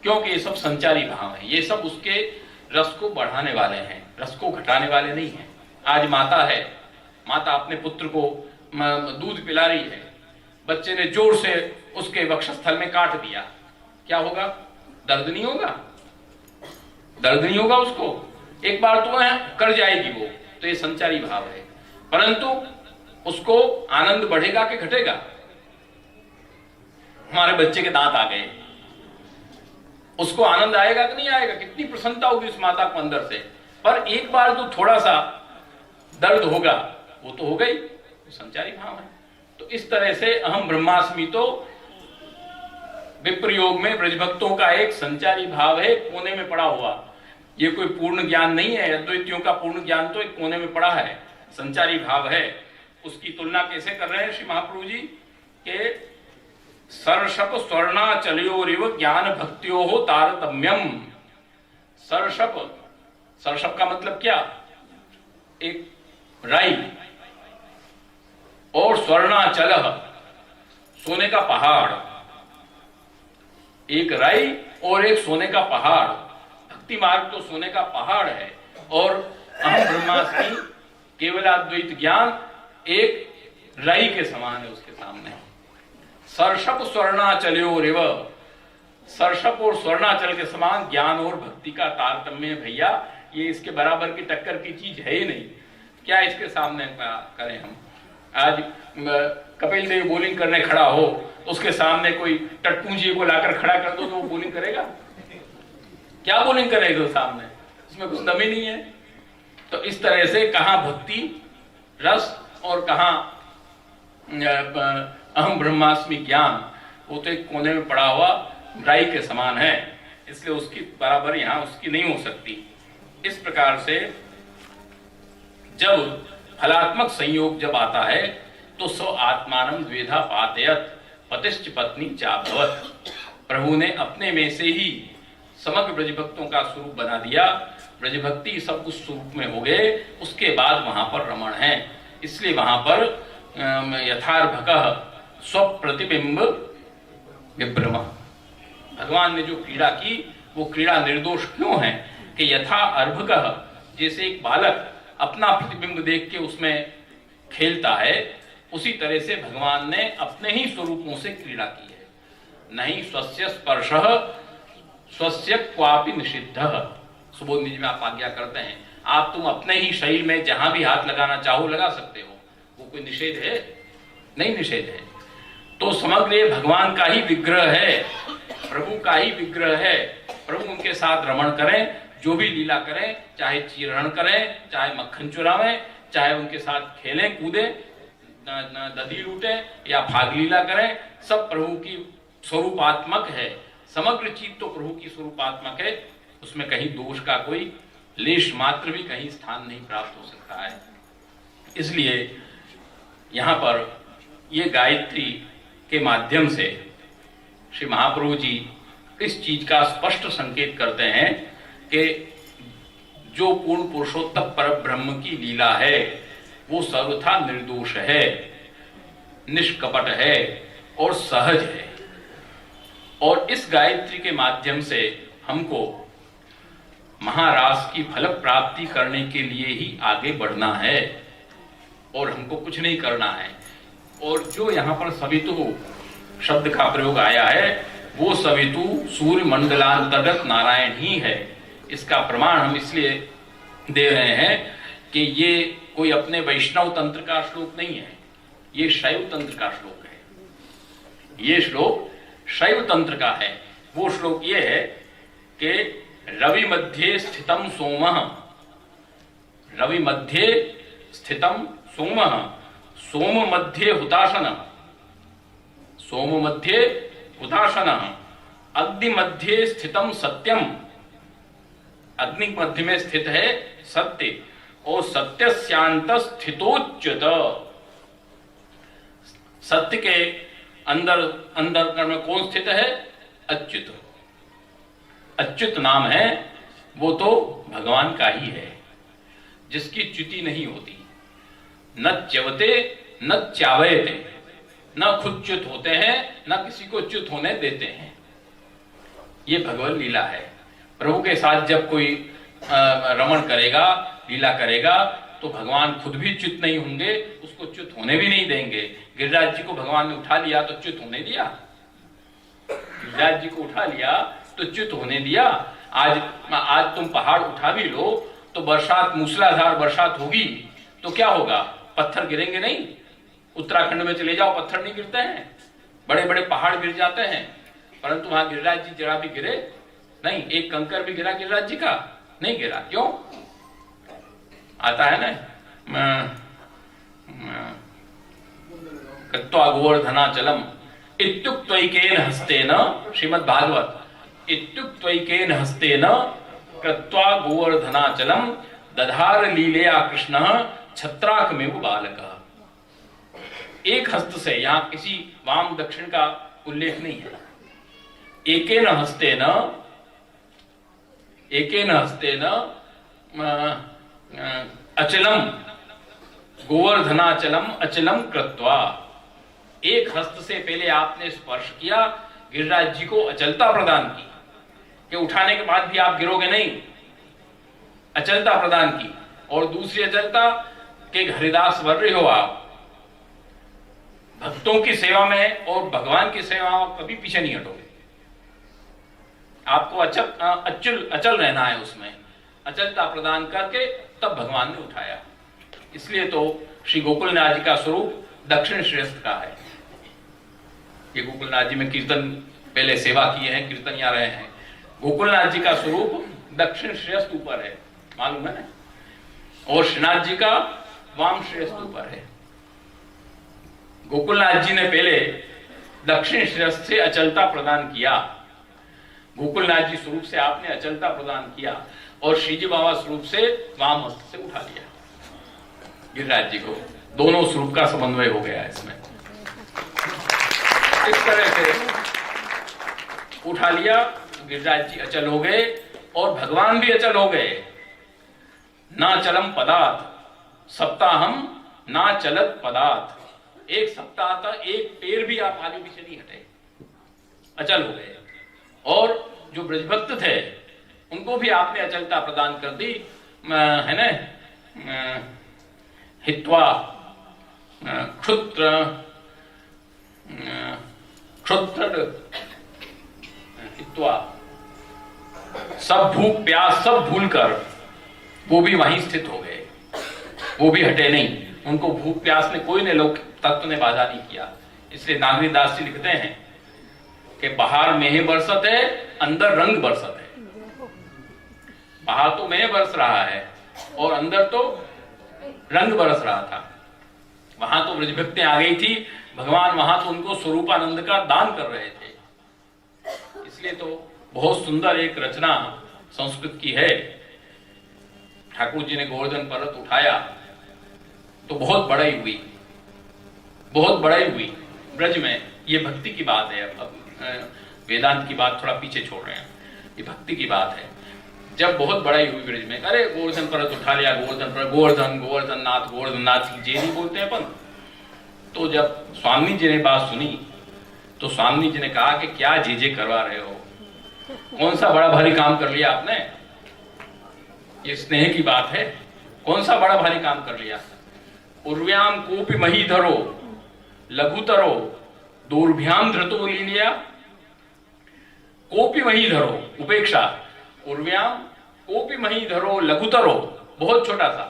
क्योंकि ये सब संचारी भाव है। ये सब उसके रस को बढ़ाने वाले हैं, रस को घटाने वाले नहीं है। आज माता है, माता अपने पुत्र को दूध पिला रही है, बच्चे ने जोर से उसके वक्षस्थल में काट दिया, क्या होगा? दर्द नहीं होगा? दर्द नहीं होगा उसको, एक बार तो कर जाएगी वो, तो ये संचारी भाव है। परंतु उसको आनंद बढ़ेगा कि घटेगा? हमारे बच्चे के दांत आ गए, उसको आनंद आएगा कि नहीं आएगा? कितनी प्रसन्नता होगी उस माता को अंदर से, पर एक बार तो थोड़ा सा दर्द होगा, वो तो हो गई, संचारी भाव है। तो इस तरह से अहम ब्रह्मास्मि तो विप्रयोग में ब्रजभक्तों का एक संचारी भाव है, कोने में पड़ा हुआ। ये कोई पूर्ण ज्ञान नहीं है, अद्वैतियों का पूर्ण ज्ञान तो एक कोने में पड़ा है, संचारी भाव है। उसकी तुलना कैसे कर रहे हैं श्री महाप्रभु जी के सर्षप स्वर्णाचलयोरिव ज्ञान भक्तियो हो तारतम्यम। सर्षप, सर्षप का मतलब क्या? एक राई, और स्वर्णाचल सोने का पहाड़, एक राई और एक सोने का पहाड़। भक्ति मार्ग तो सोने का पहाड़ है, और अहम ब्रह्मास्मि केवलाद्वैत ज्ञान एक राई के समान है उसके सामने। सर्षप स्वर्णाचलयोरिव, सर्षप और स्वर्णाचल के समान ज्ञान और भक्ति का तारतम्य है भैया, ये इसके बराबर की टक्कर की चीज है ही नहीं। क्या इसके सामने करें हम? आज कपिल देव बॉलिंग करने खड़ा हो, उसके सामने कोई टट्टू जी को लाकर खड़ा कर दो तो वो बॉलिंग करेगा? क्या बोलिंग करेगा सामने, उसमें कुछ दम ही नहीं है। तो इस तरह से कहां भक्ति रस और कहां अहम ब्रह्मास्मि ज्ञान, वो तो एक कोने में पड़ा हुआ ड्राई के समान है, इसलिए उसकी बराबर यहां उसकी नहीं हो सकती। इस प्रकार से जब फलात्मक संयोग जब आता है तो सो आत्मानं द्वेधा पातयत पतिश्च पत्नी चाभवत। प्रभु ने अपने में से ही समग्र ब्रजभक्तों का स्वरूप बना दिया, ब्रजभक्ति सब उस स्वरूप में हो गए, उसके बाद वहां पर रमण है। इसलिए वहां पर यथार्भकः स्वप्रतिबिंब विभ्रम, भगवान ने जो क्रीड़ा की वो क्रीड़ा निर्दोष क्यों है कि यथा अर्भकः, जैसे एक बालक अपना प्रतिबिंब देख के उसमें खेलता है, उसी तरह से भगवान ने अपने ही स्वरूपों से क्रीड़ा की है। नहीं स्वस्य स्पर्शः स्वस्य क्वापि निषिद्धः, सुबोध निजी में आप आज्ञा करते हैं, आप तुम अपने ही शरीर में जहां भी हाथ लगाना चाहो लगा सकते हो, वो कोई निषेध है? नहीं निषेध है। तो समग्र ये भगवान का ही विग्रह है, प्रभु का ही विग्रह है। प्रभु उनके साथ रमण करें, जो भी लीला करें, चाहे चीरहरण करें, चाहे मक्खन चुरावें, चाहे उनके साथ खेलें कूदें, दधी लूटें या फाग लीला करें, सब प्रभु की स्वरूपात्मक है। समग्र चीज तो प्रभु की स्वरूपात्मक है, उसमें कहीं दोष का कोई लेश मात्र भी कहीं स्थान नहीं प्राप्त हो सकता है। इसलिए यहां पर ये गायत्री के माध्यम से श्री महाप्रभु जी इस चीज का स्पष्ट संकेत करते हैं कि जो पूर्ण पुरुषोत्तम पर ब्रह्म की लीला है वो सर्वथा निर्दोष है, निष्कपट है और सहज है। और इस गायत्री के माध्यम से हमको महारास की फल प्राप्ति करने के लिए ही आगे बढ़ना है और हमको कुछ नहीं करना है। और जो यहाँ पर सवितु शब्द का प्रयोग आया है वो सवितु सूर्य मंडलांतर्गत नारायण ही है। इसका प्रमाण हम इसलिए दे रहे हैं कि ये कोई अपने वैष्णव तंत्र का श्लोक नहीं है, ये शैव तंत्र का श्लोक है। ये श्लोक शैव तंत्र का है। वो श्लोक ये है कि रवि मध्ये स्थितम सोमः, रवि मध्ये स्थितम सोमः, सोम मध्ये हुताशनः, सोम मध्ये हुताशनः, अग्नि मध्ये स्थितम सत्यम, अग्नि मध्य में स्थित है सत्य, और सत्य स्यांत स्थितोच्युत, सत्य के अंदर अंदर में कौन स्थित है? अच्युत। अच्युत नाम है वो तो भगवान का ही है जिसकी च्युति नहीं होती। न च्यवते न च्यावयते, न खुद च्युत होते हैं न किसी को च्युत होने देते हैं। ये भगवत लीला है। प्रभु के साथ जब कोई रमण करेगा, लीला करेगा, तो भगवान खुद भी च्युत नहीं होंगे, उसको च्युत होने भी नहीं देंगे। गिरिराज जी को भगवान ने उठा लिया तो च्युत होने दिया? गिरिराज जी को उठा लिया तो च्युत होने दिया? आज तुम पहाड़ उठा भी लो तो बरसात, मूसलाधार बरसात होगी तो क्या होगा? पत्थर गिरेंगे नहीं? उत्तराखंड में चले जाओ, पत्थर नहीं गिरते हैं, बड़े बड़े पहाड़ गिर जाते हैं, परंतु वहां गिरिराज जी जरा भी गिरे नहीं। एक कंकर भी गिरा गिरिराज जी का? नहीं गिरा। क्यों? आता है ना, कृत्वा गोवर्धनाचलम इत्युक्त्वैकेन हस्तेन, श्रीमद् भागवत, इत्युक्त्वैकेन हस्तेन कृत्वा गोवर्धनाचलम दधार लीलया कृष्णः छत्राकमेव बालकः। एक हस्त से, यहां किसी वाम दक्षिण का उल्लेख नहीं है। एकेन हस्तेन, एकेन हस्तेन अचलम गोवर्धनाचलम अचलम कृत्वा, एक हस्त से पहले आपने स्पर्श किया, गिरिराज जी को अचलता प्रदान की कि उठाने के बाद भी आप गिरोगे नहीं, अचलता प्रदान की। और दूसरी अचलता कि हरिदास वर्य हो आप, भक्तों की सेवा में और भगवान की सेवा में कभी पीछे नहीं हटोगे। आपको अचल रहना है, उसमें अचलता प्रदान करके तब भगवान ने उठाया। इसलिए तो श्री गोकुलनाथ जी का स्वरूप दक्षिण श्रेष्ठ का है। ये गोकुलनाथ जी में कीर्तन पहले सेवा किए हैं, कीर्तन यहाँ रहे हैं। गोकुलनाथ जी का स्वरूप दक्षिण श्रेष्ठ ऊपर है, मालूम है ना, और श्रीनाथ जी का वाम श्रेष्ठ ऊपर है। गोकुलनाथ जी ने पहले दक्षिण श्रेष्ठ से अचलता प्रदान किया, गोकुलनाथ जी स्वरूप से आपने अचलता प्रदान किया, और श्रीजी बाबा स्वरूप से वाम हस्त से उठा लिया गिरिराज जी को। दोनों स्वरूप का समन्वय हो गया इसमें। इस तरह से उठा लिया, गिरिराज जी अचल हो गए और भगवान भी अचल हो गए। ना चलम पदार्थ सप्ताहम ना चलत पदार्थ, एक सप्ताह तक एक पैर भी आप आगे पीछे नहीं हटे, अचल हो गए। और जो ब्रजभक्त थे उनको भी आपने अचलता प्रदान कर दी, है ना, हित्वा क्षुत्र हित्वा, सब भूख प्यास सब भूलकर वो भी वहीं स्थित हो गए, वो भी हटे नहीं। उनको भूख प्यास ने कोई ने लोक तत्व ने बाधा नहीं किया। इसलिए नागरी दास जी लिखते हैं कि बाहर मेह बरसत है, अंदर रंग बरसत है। बाहर तो मेह बरस रहा है और अंदर तो रंग बरस रहा था। वहां तो ब्रजभक्ति आ गई थी, भगवान वहां तो उनको स्वरूपानंद का दान कर रहे थे। इसलिए तो बहुत सुंदर एक रचना संस्कृत की है। ठाकुर जी ने गोवर्धन पर्वत उठाया तो बहुत बड़ाई हुई, बहुत बड़ाई हुई ब्रज में। ये भक्ति की बात है। अब वेदांत की बात थोड़ा पीछे छोड़ रहे हैं, ये भक्ति की बात है। जब बहुत बड़ाई हुई ब्रज में, अरे गोवर्धन पर्वत उठा लिया, गोवर्धन पर्वत, गोवर्धन गोवर्धन नाथ की जे नहीं बोलते हैं अपन। तो जब स्वामी जी ने बात सुनी तो स्वामी जी ने कहा कि क्या जे करवा रहे हो, कौन सा बड़ा भारी काम कर लिया आपने। ये स्नेह की बात है, कौन सा बड़ा भारी काम कर लिया। उर्व्याम कोपि महीधरो लघुतरो दूरभ्याम धृतो लीलिया, कोपि महीधरो उपेक्षा, उर्व्याम कोपि महीधरो लघुतरो, बहुत छोटा सा,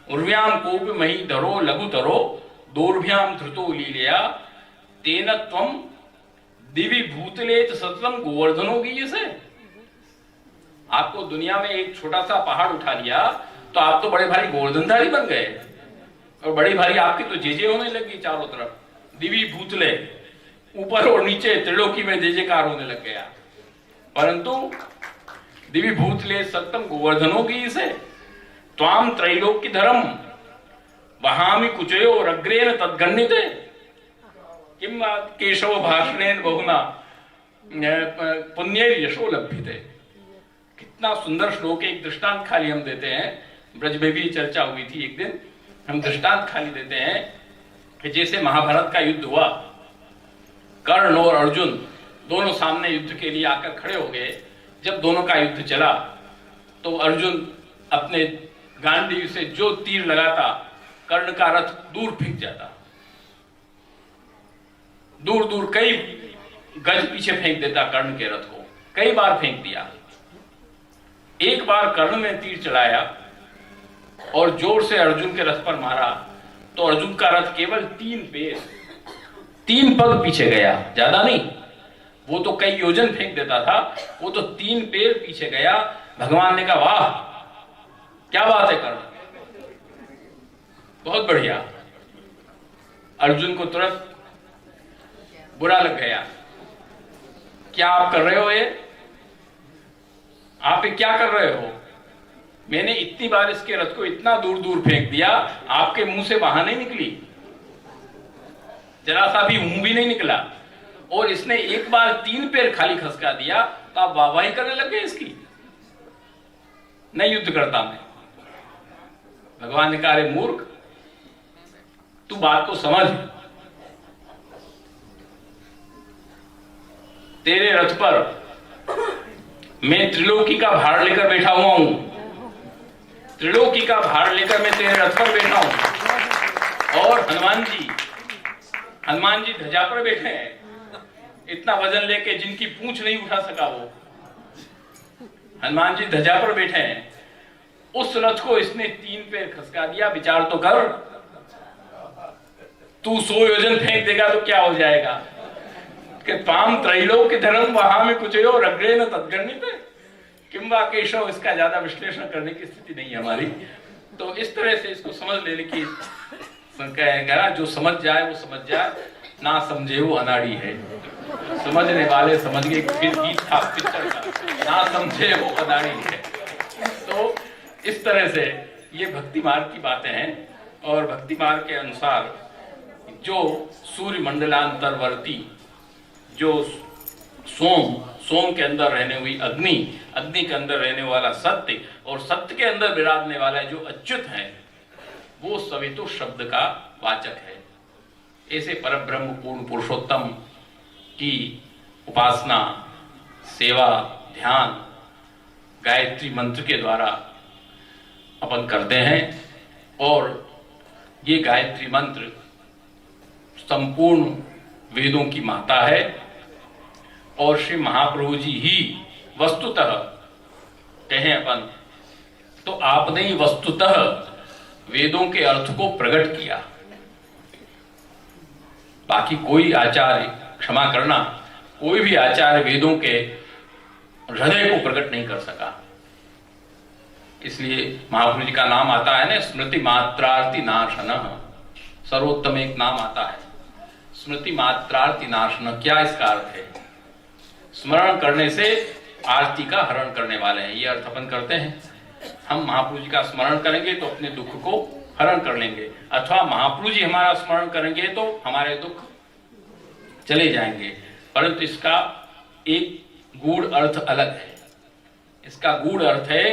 उर्व्याम कोपि महीधरो लघुतरो दूरभ्याम धृतो लीलिया, तेन त्वम दिवि भूतले सततम गोवर्धनो की। से आपको दुनिया में एक छोटा सा पहाड़ उठा लिया तो आप तो बड़े भारी गोवर्धनधारी बन गए, और बड़ी भारी आपकी तो जे होने लगी चारों तरफ। दिवी भूतले, ऊपर और नीचे त्रिलोकी में जयकार होने लग गया। परंतु दिवी भूतले सत्तम गोवर्धनों की से त्वाम त्रैलोक्य धर्म वहामि कुचयो रग्रेन तद्गण्यते किम केशव भाषणेन बहुना पुण्य यशो लभ्यते। कितना सुंदर श्लोक है। एक दृष्टांत खाली हम देते हैं, ब्रज में भी चर्चा हुई थी एक दिन। हम दृष्टांत खाली देते हैं कि जैसे महाभारत का युद्ध हुआ, कर्ण और अर्जुन दोनों सामने युद्ध के लिए आकर खड़े हो गए। जब दोनों का युद्ध चला तो अर्जुन अपने गांडीव से जो तीर लगाता, कर्ण का रथ दूर फेंक जाता, दूर दूर कई गज पीछे फेंक देता कर्ण के रथ को। कई बार फेंक दिया। एक बार कर्ण ने तीर चलाया और जोर से अर्जुन के रथ पर मारा तो अर्जुन का रथ केवल 3 पग पीछे गया, ज्यादा नहीं। वो तो कई योजन फेंक देता था, वो तो 3 पैर पीछे गया। भगवान ने कहा वाह क्या बात है कर्ण, बहुत बढ़िया। अर्जुन को तुरंत बुरा लग गया। क्या आप कर रहे हो, ये आप क्या कर रहे हो। मैंने इतनी बार इसके रथ को इतना दूर दूर फेंक दिया, आपके मुंह से बाहर नहीं निकली, जरा सा भी मुंह भी नहीं निकला, और इसने एक बार 3 पैर खाली खसका दिया तो आप वाहवाही करने लग गए इसकी। नहीं युद्ध करता मैं। भगवान ने कहा मूर्ख, तू बात को समझ। तेरे रथ पर मैं त्रिलोकी का भार लेकर बैठा हुआ हूं, त्रिलोकी का भार लेकर मैं तेरे रथ पर बैठा हूं। और हनुमान जी ध्वजा पर बैठे हैं, इतना वजन लेके जिनकी पूंछ नहीं उठा सका वो हनुमान जी ध्वजा पर बैठे हैं। उस रथ को इसने 3 पैर खसका दिया। विचार तो कर, तू 100 योजन फेंक देगा तो क्या हो जाएगा। कि त्वाम त्रैलोक्य धर्म वहां में कुछ हो रग्रे न तदगणित किंवा केशव, इसका ज्यादा विश्लेषण करने की स्थिति नहीं है हमारी। तो इस तरह से इसको समझ लेने की कहेगा, जो समझ जाए वो समझ जाए, ना समझे वो अनाड़ी है। समझने वाले समझ गए, फिर गीत था पिक्चर का, ना समझे वो अनाड़ी है। तो इस तरह से ये भक्ति मार्ग की बातें हैं। और भक्ति मार्ग के अनुसार जो सूर्य मंडलांतरवर्ती, जो सोम के अंदर रहने हुई अग्नि, अग्नि के अंदर रहने वाला सत्य, और सत्य के अंदर विराजने वाला जो अच्युत है, वो सवितु शब्द का वाचक है। ऐसे परब्रह्म पूर्ण पुरुषोत्तम की उपासना, सेवा, ध्यान गायत्री मंत्र के द्वारा अपन करते हैं। और ये गायत्री मंत्र संपूर्ण वेदों की माता है। और श्री महाप्रभु जी ही वस्तुतः कहें अपन तो आपने ही वस्तुतः वेदों के अर्थ को प्रकट किया। बाकी कोई आचार्य, क्षमा करना, कोई भी आचार्य वेदों के हृदय को प्रकट नहीं कर सका। इसलिए महाप्रभु जी का नाम आता है ना, स्मृति मात्रार्थी नाशन। सर्वोत्तम एक नाम आता है, स्मृति मात्रार्थी नाशन। क्या इसका अर्थ है? स्मरण करने से आरती का हरण करने वाले हैं, ये अर्थ अपन करते हैं। हम महाप्रभु जी का स्मरण करेंगे तो अपने दुख को हरण कर लेंगे, अथवा महाप्रभु जी हमारा स्मरण करेंगे तो हमारे दुख चले जाएंगे। परंतु इसका एक गूढ़ अर्थ अलग है। इसका गूढ़ अर्थ है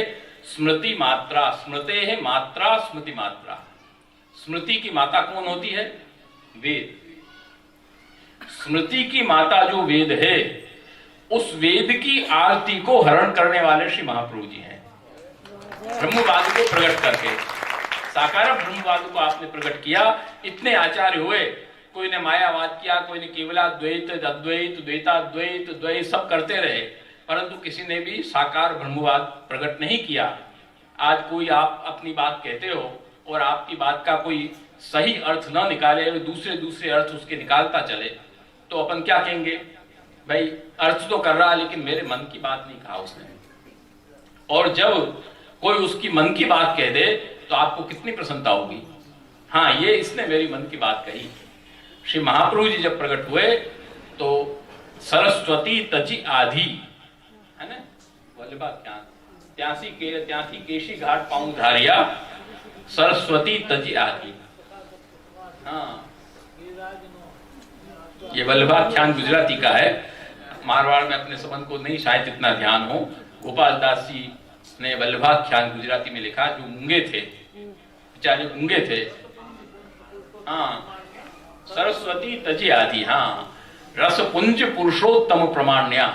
स्मृति मात्रा। स्मृते है मात्रा, स्मृति मात्रा। स्मृति की माता कौन होती है? वेद। स्मृति की माता जो वेद है, उस वेद की आरती को हरण करने वाले श्री महाप्रभु जी हैं। ब्रह्मवाद को प्रकट करके, साकार ब्रह्मवाद को आपने प्रकट किया। इतने आचार्य हुए, कोई ने मायावाद किया, कोई ने केवलाद्वैत, अद्वैत, द्वैताद्वैत, द्वैत सब करते रहे, परंतु किसी ने भी साकार ब्रह्मवाद प्रकट नहीं किया। आज कोई आप अपनी बात कहते हो और आपकी बात का कोई सही अर्थ न निकाले और दूसरे अर्थ उसके निकालता चले, तो अपन क्या कहेंगे? भाई अर्थ तो कर रहा लेकिन मेरे मन की बात नहीं कहा उसने। और जब कोई उसकी मन की बात कह दे तो आपको कितनी प्रसन्नता होगी। हाँ, ये इसने मेरी मन की बात कही। श्री महाप्रभु जी जब प्रकट हुए तो सरस्वती तजी आधी, है ना, वल्लभा त्यासी केशी घाट पाऊं धारिया, सरस्वती तजी आधी। हाँ, ये वल्लभाख्यान गुजराती का है। मारवाड़ में अपने संबंध को नहीं शायद इतना ध्यान हो। गोपाल दास जी ने वल्लभाख्यान गुजराती में लिखा, जो गूंगे थे, बेचारे गूंगे थे। हाँ, सरस्वती तजी आदि। हाँ, रस पुंज पुरुषोत्तम प्रमाण्या,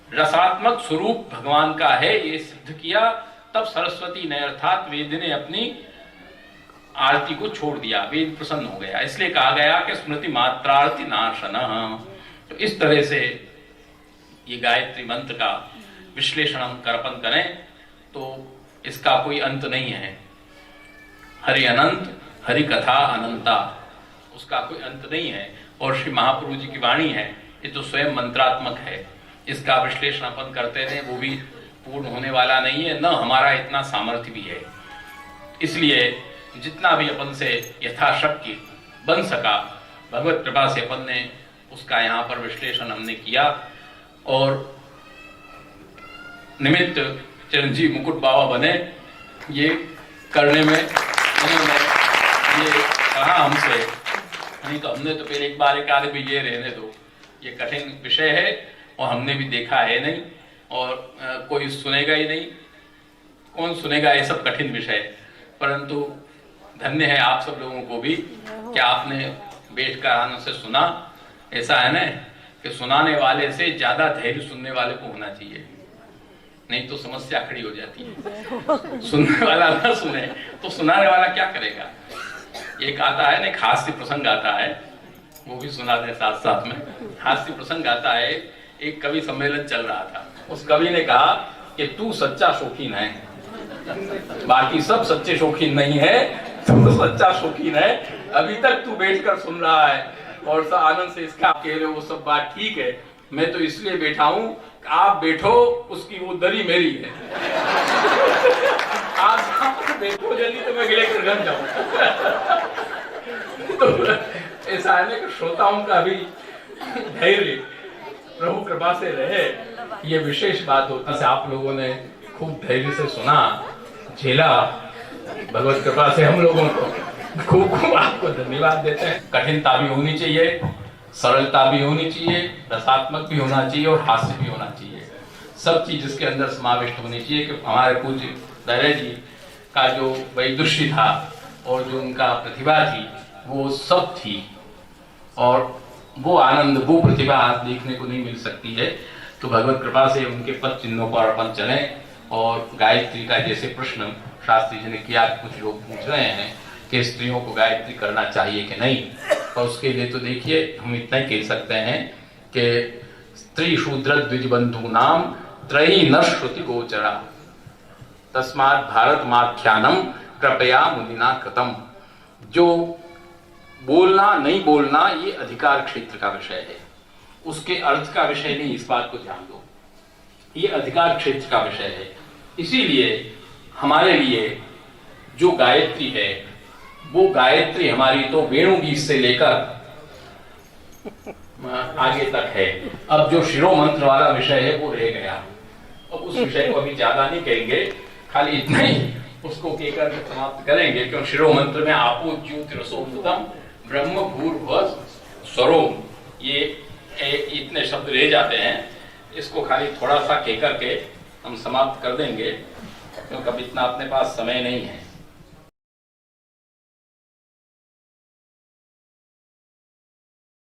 रसात्मक स्वरूप भगवान का है, ये सिद्ध किया। तब सरस्वती ने अर्थात वेद ने अपनी आरती को छोड़ दिया, वेद प्रसन्न हो गया। इसलिए कहा गया कि स्मृति मात्रार्थी नाशन। तो इस तरह से ये गायत्री मंत्र का विश्लेषण हम करपन करें तो इसका कोई अंत नहीं है। हरि अनंत, हरि कथा अनंता, उसका कोई अंत नहीं है। और श्री महाप्रभु जी की वाणी है, ये तो स्वयं मंत्रात्मक है। इसका विश्लेषण अपन करते रहे, वो भी पूर्ण होने वाला नहीं है, न हमारा इतना सामर्थ्य भी है। इसलिए जितना भी अपन से यथाशक्ति बन सका, भगवत कृपा से अपन ने उसका यहाँ पर विश्लेषण हमने किया। और निमित्त चिरंजीव मुकुट बाबा बने, ये करने में उन्होंने ये कहा हमसे, नहीं तो हमने तो पहले एक बार एक आदमी ये रहने दो, ये कठिन विषय है और हमने भी देखा है नहीं और कोई सुनेगा ही नहीं, कौन सुनेगा ये सब कठिन विषय। परंतु धन्य है आप सब लोगों को भी कि आपने बैठकर आनंद से सुना। ऐसा है ना कि सुनाने वाले से ज्यादा धैर्य सुनने वाले को होना चाहिए, नहीं तो समस्या खड़ी हो जाती है। सुनने वाला ना सुने तो सुनाने वाला क्या करेगा। एक आता है ना, एक हास्य प्रसंग आता है, वो भी सुनाते हैं साथ साथ में। हास्य प्रसंग आता है, एक कवि सम्मेलन चल रहा था, उस कवि ने कहा कि तू सच्चा शौकीन है, बाकी सब सच्चे शौकीन नहीं है, तू सच्चा शौकीन है। अभी तक तू बैठकर सुन रहा है, और सा आनंद से इसका आप कह रहे हो वो सब बात ठीक है, मैं तो इसलिए बैठा हूं कि आप बैठो, उसकी वो दरी मेरी है। आप बैठो जल्दी तो मैं लेकर घर जाऊं। तो ऐसा है कि श्रोताओं का भी धैर्य प्रभु कृपा से रहे, ये विशेष बात होती है। आप लोगों ने खूब धैर्य से सुना, झेला, भगवत कृपा से हम लोगों को खूब खूब आपको धन्यवाद देते हैं। कठिनता भी होनी चाहिए, सरलता भी होनी चाहिए, रसात्मक भी होना चाहिए और हास्य भी होना चाहिए। सब चीज इसके अंदर समाविष्ट होनी चाहिए कि हमारे पूज्य दादा जी का जो वैदुष्य था और जो उनका प्रतिभा थी वो सब थी, और वो आनंद, वो प्रतिभा आज देखने को नहीं मिल सकती है। तो भगवत कृपा से उनके पद चिन्हों पर अपन चले। और गायत्री का जैसे प्रश्न शास्त्री जी ने किया, कुछ लोग पूछ रहे हैं कि स्त्रियों को गायत्री करना चाहिए कि नहीं, और उसके लिए तो देखिए हम इतना ही कह सकते हैं कि स्त्री शूद्र द्विजबंधु नाम त्रयी न श्रुति गोचरा तस्मात् भारत माख्यानम कृपया मुनिना कृतम। जो बोलना नहीं बोलना ये अधिकार क्षेत्र का विषय है, उसके अर्थ का विषय नहीं, इस बात को ध्यान दो, ये अधिकार क्षेत्र का विषय है। इसीलिए हमारे लिए जो गायत्री है वो गायत्री हमारी तो वेणु गीत से लेकर आगे तक है। अब जो शिरो मंत्र वाला विषय है वो रह गया, अब उस विषय को अभी ज्यादा नहीं कहेंगे, खाली इतना ही उसको कहकर समाप्त करेंगे। क्यों शिरो मंत्र में आपो ज्योतिरसोमृतम ब्रह्म भूर्भुवः स्वरोम, ये इतने शब्द रह जाते हैं, इसको खाली थोड़ा सा कह करके हम समाप्त कर देंगे, क्योंकि अब इतना अपने पास समय नहीं है।